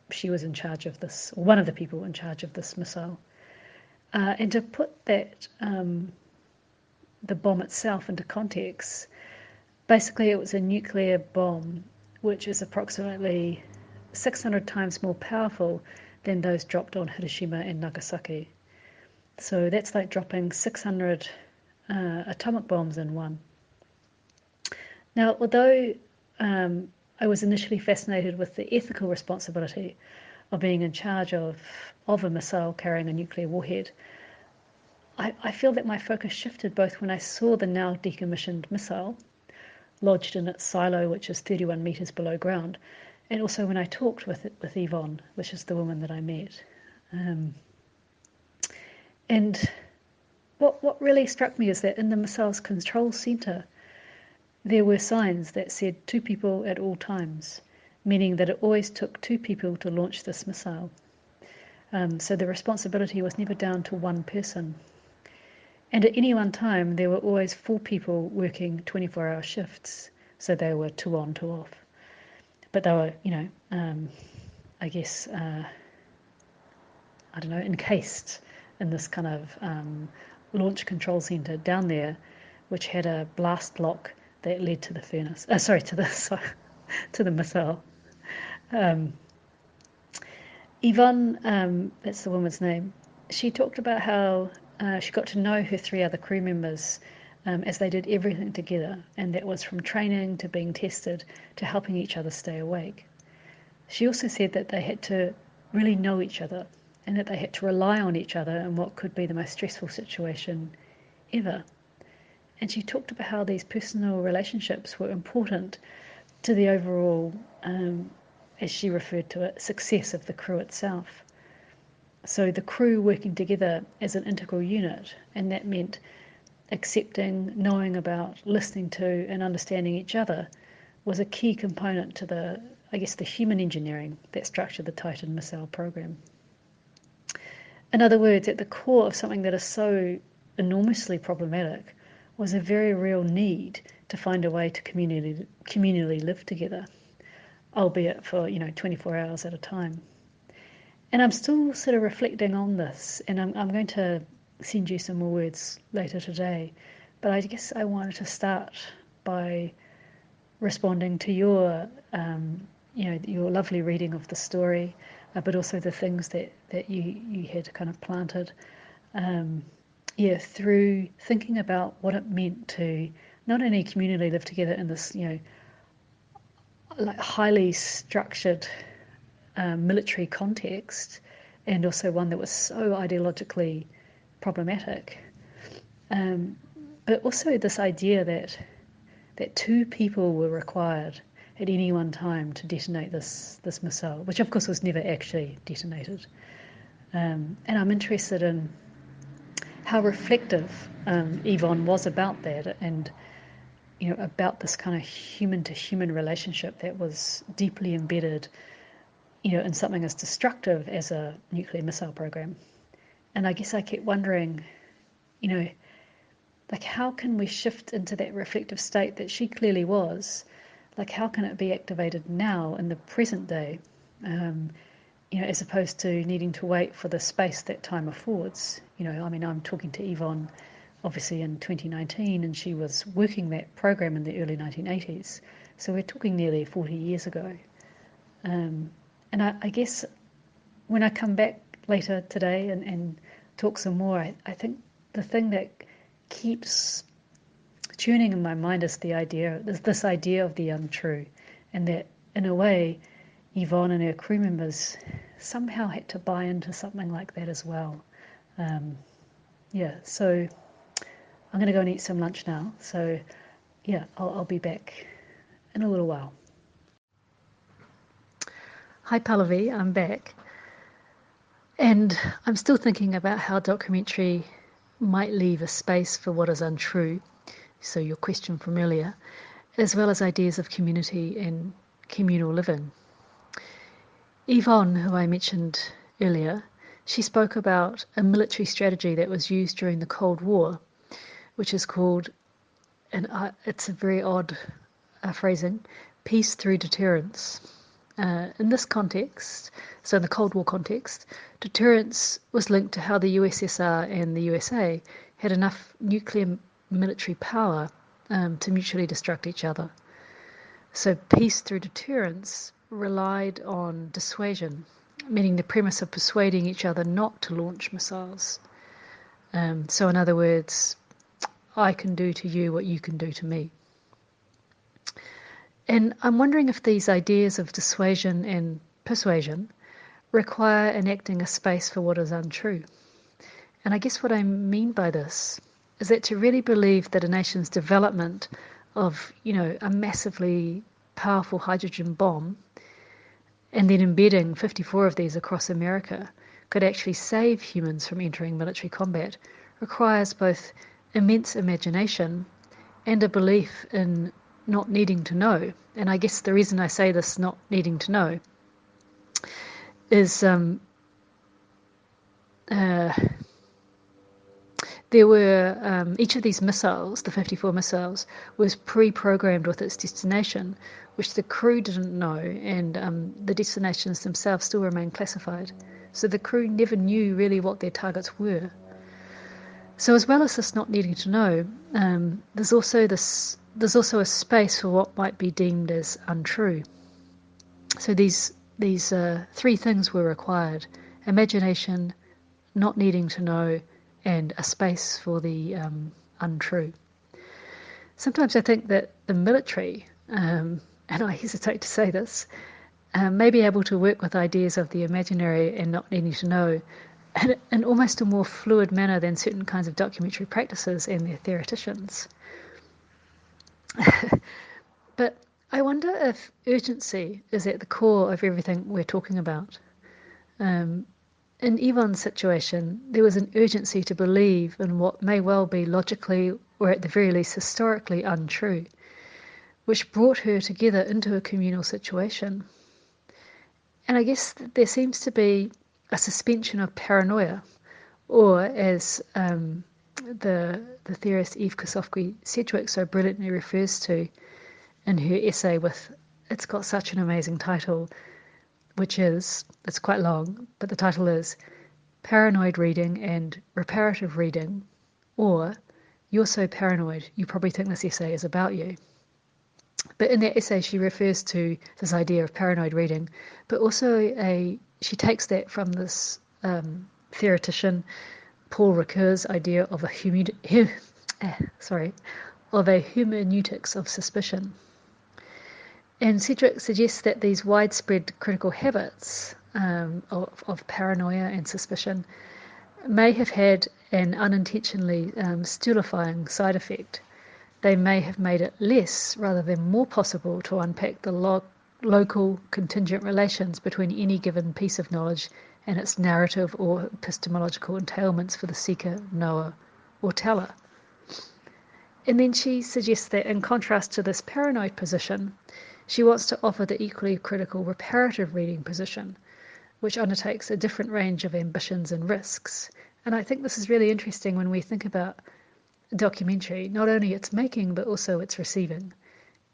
she was in charge of this, or one of the people in charge of this missile. And to put that, the bomb itself into context, basically it was a nuclear bomb which is approximately 600 times more powerful than those dropped on Hiroshima and Nagasaki. So that's like dropping 600 atomic bombs in one. Now, although I was initially fascinated with the ethical responsibility of being in charge of a missile carrying a nuclear warhead, I feel that my focus shifted both when I saw the now decommissioned missile lodged in its silo, which is 31 metres below ground, and also when I talked with Yvonne, which is the woman that I met. And what really struck me is that in the missile's control centre, there were signs that said 2 people at all times, meaning that it always took 2 people to launch this missile. So the responsibility was never down to one person. And at any one time, there were always 4 people working 24-hour shifts. So they were 2 on, 2 off. But they were, I guess, encased in this kind of launch control centre down there, which had a blast lock that led to the furnace. To the missile. Yvonne, that's the woman's name, she talked about how she got to know her 3 other crew members as they did everything together, and that was from training to being tested to helping each other stay awake. She also said that they had to really know each other and that they had to rely on each other in what could be the most stressful situation ever. And she talked about how these personal relationships were important to the overall, as she referred to it, success of the crew itself. So the crew working together as an integral unit, and that meant accepting, knowing about, listening to, and understanding each other, was a key component to the human engineering that structured the Titan missile program. In other words, at the core of something that is so enormously problematic was a very real need to find a way to communally live together, albeit for 24 hours at a time. And I'm still sort of reflecting on this, and I'm going to send you some more words later today. But I guess I wanted to start by responding to your, your lovely reading of the story, but also the things that you had kind of planted, through thinking about what it meant to not only communally live together in this, like highly structured military context, and also one that was so ideologically problematic, but also this idea that 2 people were required at any one time to detonate this missile, which of course was never actually detonated. And I'm interested in how reflective Yvonne was about that, and about this kind of human-to-human relationship that was deeply embedded, in something as destructive as a nuclear missile program. And I guess I kept wondering, like, how can we shift into that reflective state that she clearly was? Like, how can it be activated now in the present day, as opposed to needing to wait for the space that time affords? I'm talking to Yvonne obviously in 2019, and she was working that program in the early 1980s. So we're talking nearly 40 years ago. And I guess when I come back later today and talk some more, I think the thing that keeps tuning in my mind is this idea of the untrue, and that in a way Yvonne and her crew members somehow had to buy into something like that as well. So I'm going to go and eat some lunch now. So I'll be back in a little while. Hi Pallavi, I'm back. And I'm still thinking about how documentary might leave a space for what is untrue, so your question from earlier, as well as ideas of community and communal living. Yvonne, who I mentioned earlier, she spoke about a military strategy that was used during the Cold War, which is called, and it's a very odd phrasing, peace through deterrence. In this context, so in the Cold War context, deterrence was linked to how the USSR and the USA had enough nuclear military power to mutually destruct each other. So peace through deterrence relied on dissuasion, meaning the premise of persuading each other not to launch missiles. So in other words, I can do to you what you can do to me. And I'm wondering if these ideas of dissuasion and persuasion require enacting a space for what is untrue. And I guess what I mean by this is that to really believe that a nation's development of, a massively powerful hydrogen bomb and then embedding 54 of these across America could actually save humans from entering military combat requires both immense imagination and a belief in not needing to know. And I guess the reason I say this, not needing to know, is there were each of these missiles, the 54 missiles, was pre-programmed with its destination, which the crew didn't know, and the destinations themselves still remain classified. So the crew never knew really what their targets were. So as well as this not needing to know, there's also a space for what might be deemed as untrue. So these three things were required: imagination, not needing to know, and a space for the untrue. Sometimes I think that the military, and I hesitate to say this, may be able to work with ideas of the imaginary and not needing to know in almost a more fluid manner than certain kinds of documentary practices and their theoreticians. But I wonder if urgency is at the core of everything we're talking about. In Yvonne's situation, there was an urgency to believe in what may well be logically, or at the very least historically, untrue, which brought her together into a communal situation. And I guess there seems to be a suspension of paranoia, or as the theorist Eve Kosofsky-Sedgwick so brilliantly refers to in her essay with, it's got such an amazing title, which is, it's quite long, but the title is Paranoid Reading and Reparative Reading, or You're So Paranoid, You Probably Think This Essay Is About You. But in that essay, she refers to this idea of paranoid reading, but also she takes that from this theoretician Paul Ricoeur's idea of of a hermeneutics of suspicion. And Sedgwick suggests that these widespread critical habits of paranoia and suspicion may have had an unintentionally stultifying side effect. They may have made it less rather than more possible to unpack the local contingent relations between any given piece of knowledge and its narrative or epistemological entailments for the seeker, knower, or teller. And then she suggests that in contrast to this paranoid position, she wants to offer the equally critical reparative reading position, which undertakes a different range of ambitions and risks. And I think this is really interesting when we think about documentary, not only its making, but also its receiving.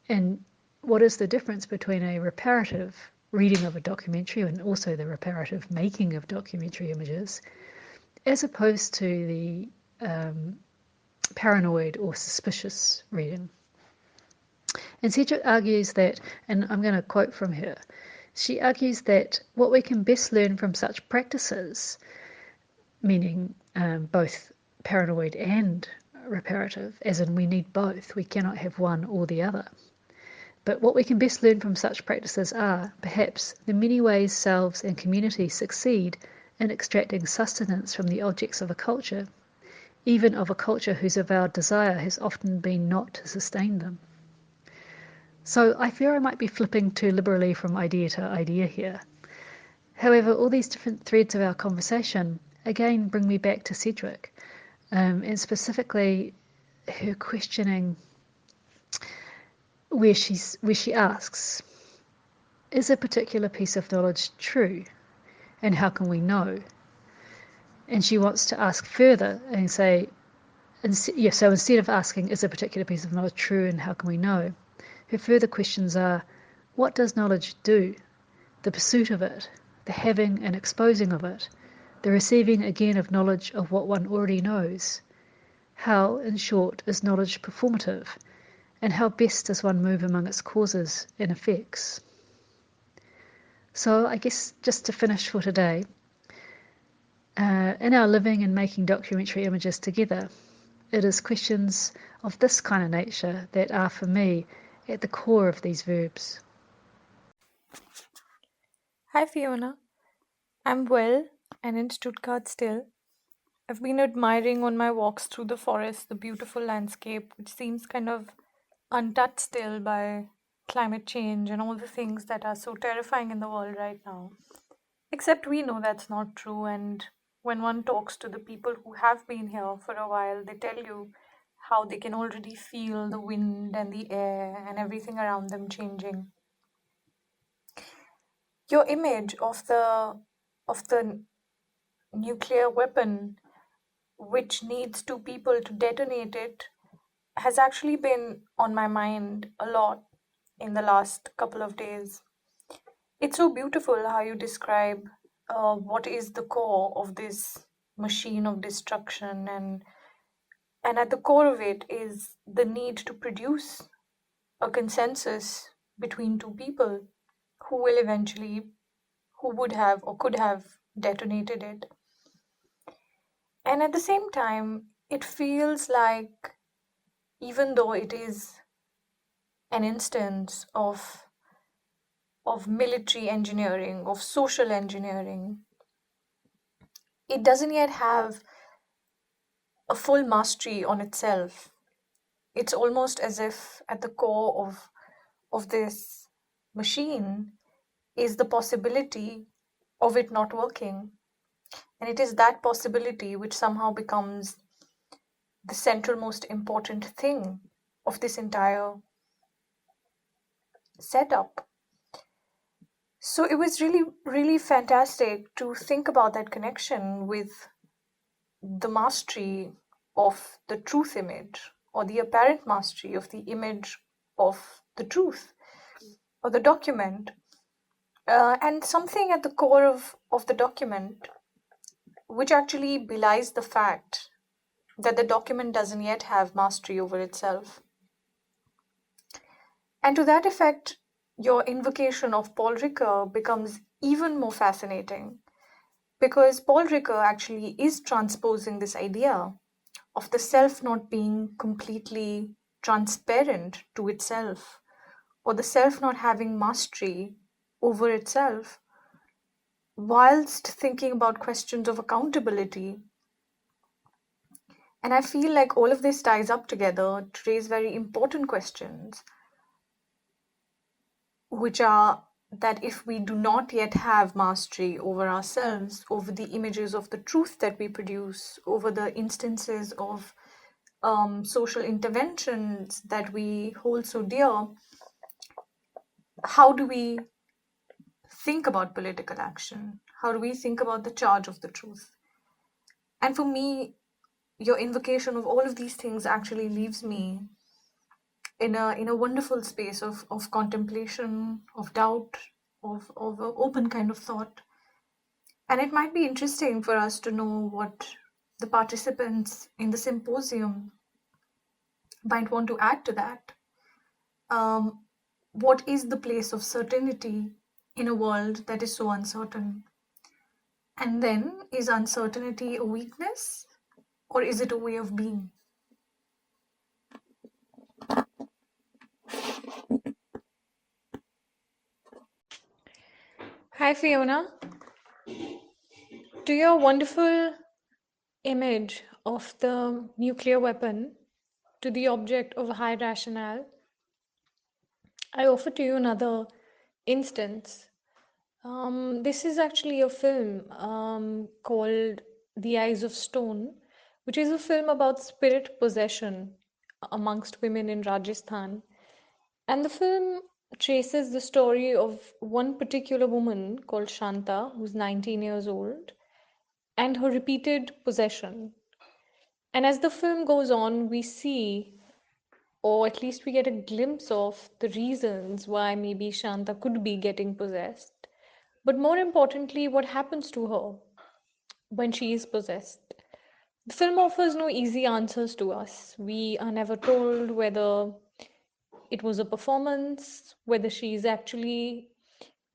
And what is the difference between a reparative reading of a documentary and also the reparative making of documentary images, as opposed to the paranoid or suspicious reading? And Sedgwick argues that, and I'm going to quote from her, she argues that what we can best learn from such practices, meaning both paranoid and reparative, as in we need both, we cannot have one or the other. But what we can best learn from such practices are, perhaps, the many ways selves and communities succeed in extracting sustenance from the objects of a culture, even of a culture whose avowed desire has often been not to sustain them. So I fear I might be flipping too liberally from idea to idea here. However, all these different threads of our conversation again bring me back to Sedgwick, and specifically her questioning where she asks, is a particular piece of knowledge true, and how can we know? And she wants to ask further and say, so instead of asking, is a particular piece of knowledge true and how can we know, her further questions are, what does knowledge do? the pursuit of it, the having and exposing of it, the receiving again of knowledge of what one already knows. How, in short, is knowledge performative, and how best does one move among its causes and effects? So, I guess just to finish for today, in our living and making documentary images together, it is questions of this kind of nature that are, for me, at the core of these verbs. Hi Fiona, I'm well and in Stuttgart still. I've been admiring on my walks through the forest the beautiful landscape, which seems kind of untouched still by climate change and all the things that are so terrifying in the world right now. Except we know that's not true, and when one talks to the people who have been here for a while, they tell you how they can already feel the wind and the air and everything around them changing. Your image of the nuclear weapon which needs two people to detonate it has actually been on my mind a lot in the last couple of days. It's so beautiful how you describe what is the core of this machine of destruction, and at the core of it is the need to produce a consensus between two people who will eventually, who would have or could have detonated it. And at the same time, it feels like even though it is an instance of military engineering, of social engineering, it doesn't yet have a full mastery on itself. It's almost as if at the core of this machine is the possibility of it not working. And it is that possibility which somehow becomes the central most important thing of this entire setup. So it was really, really fantastic to think about that connection with the mastery of the truth image, or the apparent mastery of the image of the truth or the document. And something at the core of the document which actually belies the fact that the document doesn't yet have mastery over itself. And to that effect, your invocation of Paul Ricoeur becomes even more fascinating, because Paul Ricoeur actually is transposing this idea of the self not being completely transparent to itself, or the self not having mastery over itself, whilst thinking about questions of accountability. And I feel like all of this ties up together to raise very important questions, which are that if we do not yet have mastery over ourselves, over the images of the truth that we produce, over the instances of social interventions that we hold so dear, how do we think about political action? How do we think about the charge of the truth? And for me, your invocation of all of these things actually leaves me in a wonderful space of contemplation, of doubt, of an open kind of thought. And it might be interesting for us to know what the participants in the symposium might want to add to that. Um, what is the place of certainty in a world that is so uncertain? And then, is uncertainty a weakness, or is it a way of being? Hi, Fiona. To your wonderful image of the nuclear weapon, to the object of high rationale, I offer to you another instance. This is actually a film called The Eyes of Stone, which is a film about spirit possession amongst women in Rajasthan. And the film traces the story of one particular woman called Shanta, who's 19 years old, and her repeated possession. And as the film goes on, we see, or at least we get a glimpse of, the reasons why maybe Shanta could be getting possessed. but more importantly, what happens to her when she is possessed. The film offers no easy answers to us. We are never told whether it was a performance, whether she is actually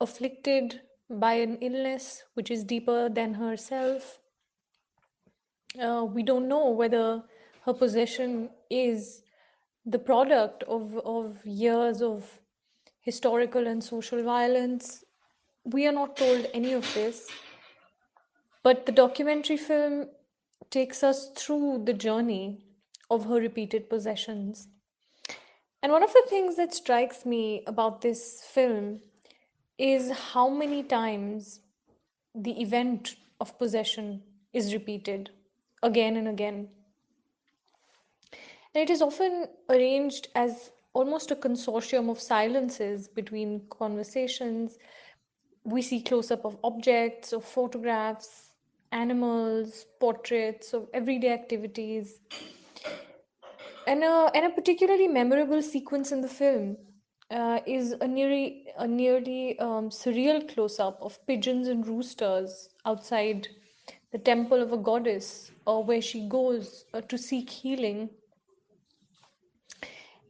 afflicted by an illness which is deeper than herself. We don't know whether her possession is the product of years of historical and social violence. We are not told any of this, but the documentary film takes us through the journey of her repeated possessions. And one of the things that strikes me about this film is how many times the event of possession is repeated again and again. And it is often arranged as almost a consortium of silences between conversations. We see close up of objects, of photographs, animals, portraits of everyday activities. And a particularly memorable sequence in the film is a nearly surreal close up of pigeons and roosters outside the temple of a goddess, where she goes to seek healing.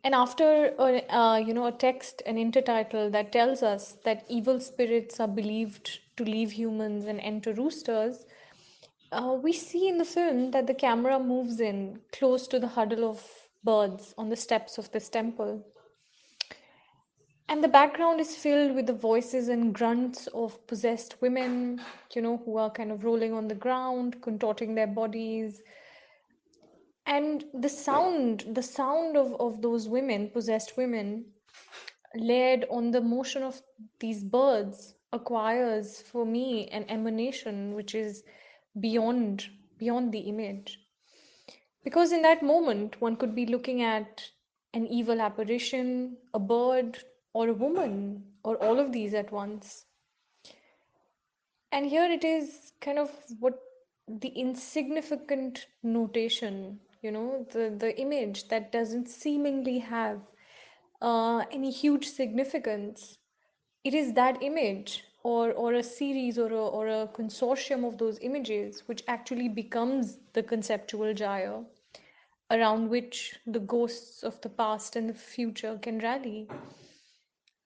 And after a text, an intertitle that tells us that evil spirits are believed to leave humans and enter roosters, we see in the film that the camera moves in close to the huddle of birds on the steps of this temple. And the background is filled with the voices and grunts of possessed women, who are kind of rolling on the ground, contorting their bodies. And the sound of those women, possessed women, layered on the motion of these birds, acquires for me an emanation which is beyond the image. Because in that moment, one could be looking at an evil apparition, a bird, or a woman, or all of these at once. And here it is kind of what the insignificant notation, the image that doesn't seemingly have any huge significance. It is that image or a series or a consortium of those images which actually becomes the conceptual gyre around which the ghosts of the past and the future can rally.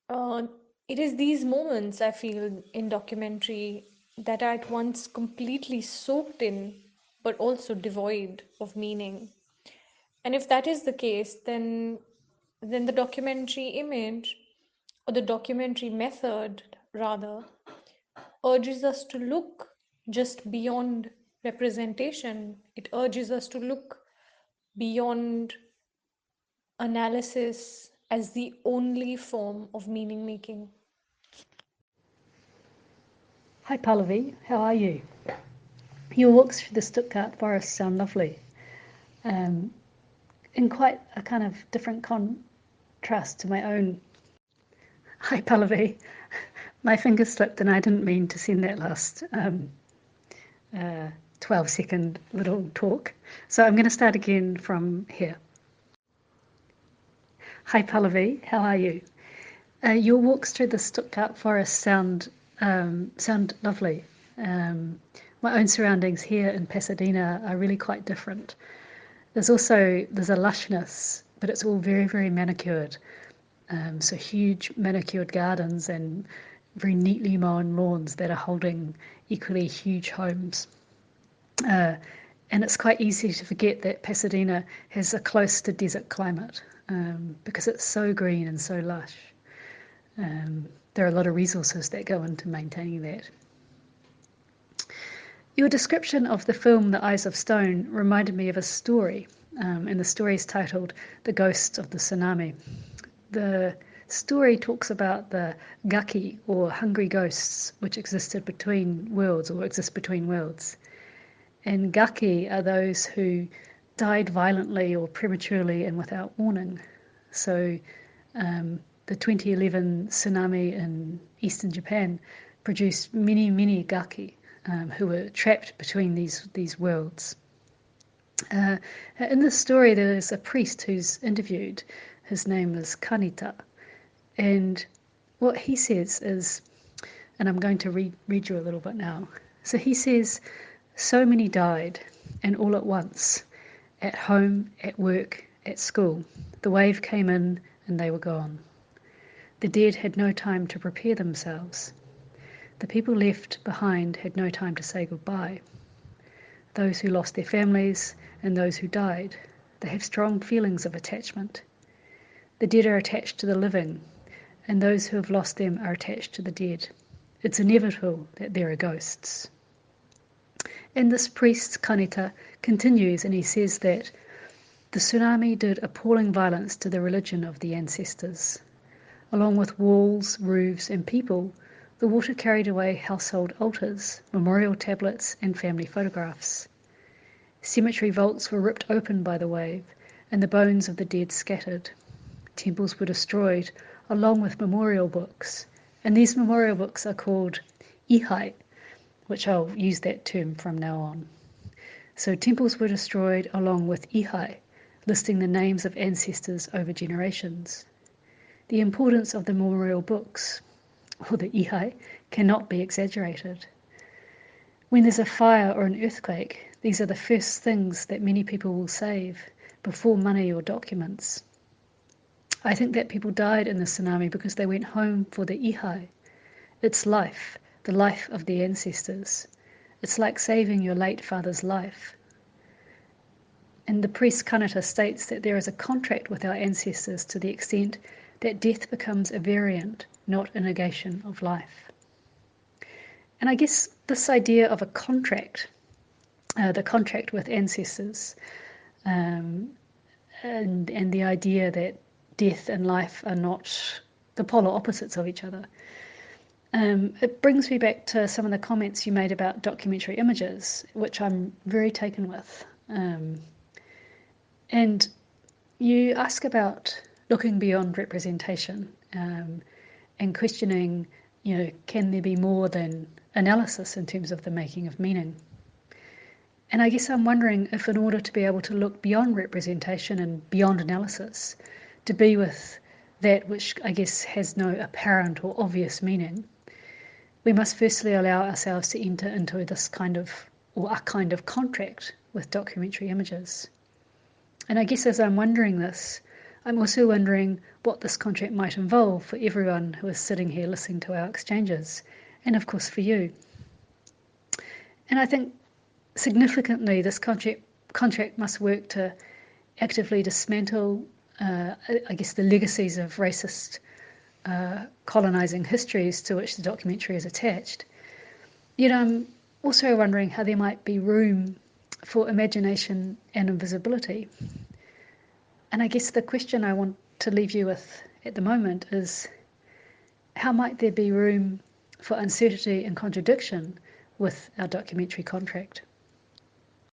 Uh, it is these moments I feel in documentary that are at once completely soaked in, but also devoid of meaning. And if that is the case, then the documentary image, or the documentary method rather, urges us to look just beyond representation. It urges us to look beyond analysis as the only form of meaning making. Hi Pallavi, how are you? Your walks through the Stuttgart forest sound lovely, um, in quite a kind of different contrast to my own. Hi Pallavi, my finger slipped and I didn't mean to send that last 12-second little talk. So I'm going to start again from here. Hi Pallavi, how are you? Your walks through the Stuttgart forest sound lovely. My own surroundings here in Pasadena are really quite different. There's a lushness, but it's all very, very manicured. So huge manicured gardens and very neatly mown lawns that are holding equally huge homes. Uh, and it's quite easy to forget that Pasadena has a close to desert climate, because it's so green and so lush. There are a lot of resources that go into maintaining that. Your description of the film The Eyes of Stone reminded me of a story, and the story is titled The Ghosts of the Tsunami. The story talks about the gaki, or hungry ghosts, which existed between worlds, or exist between worlds. And gaki are those who died violently or prematurely and without warning. So the 2011 tsunami in eastern Japan produced many, many gaki, who were trapped between these worlds. In this story, there is a priest who's interviewed. His name is Kanita. And what he says is And I'm going to read you a little bit now. So he says, so many died, and all at once, at home, at work, at school. The wave came in and they were gone. The dead had no time to prepare themselves. The people left behind had no time to say goodbye. Those who lost their families and those who died, they have strong feelings of attachment. The dead are attached to the living, and those who have lost them are attached to the dead. It's inevitable that there are ghosts. And this priest, Kaneta, continues and he says that the tsunami did appalling violence to the religion of the ancestors. Along with walls, roofs, and people, the water carried away household altars, memorial tablets, and family photographs. Cemetery vaults were ripped open by the wave, and the bones of the dead scattered. Temples were destroyed, along with memorial books, and these memorial books are called ihai, which I'll use that term from now on. So temples were destroyed along with ihai, listing the names of ancestors over generations. The importance of the memorial books, or the ihai, cannot be exaggerated. When there's a fire or an earthquake, these are the first things that many people will save before money or documents. I think that people died in the tsunami because they went home for the ihai. It's life, the life of the ancestors. It's like saving your late father's life. And the priest Kanata states that there is a contract with our ancestors to the extent that death becomes a variant, not a negation of life. And I guess this idea of a contract, the contract with ancestors, and the idea that death and life are not the polar opposites of each other. It brings me back to some of the comments you made about documentary images, which I'm very taken with. And you ask about looking beyond representation and questioning, can there be more than analysis in terms of the making of meaning? And I guess I'm wondering if in order to be able to look beyond representation and beyond analysis, to be with that which I guess has no apparent or obvious meaning, we must firstly allow ourselves to enter into this kind of, or a kind of contract with documentary images. And I guess as I'm wondering this, I'm also wondering what this contract might involve for everyone who is sitting here listening to our exchanges, and of course for you. And I think significantly this contract must work to actively dismantle, I guess, the legacies of racist colonising histories to which the documentary is attached. Yet I'm also wondering how there might be room for imagination and invisibility. And I guess the question I want to leave you with at the moment is, how might there be room for uncertainty and contradiction with our documentary contract?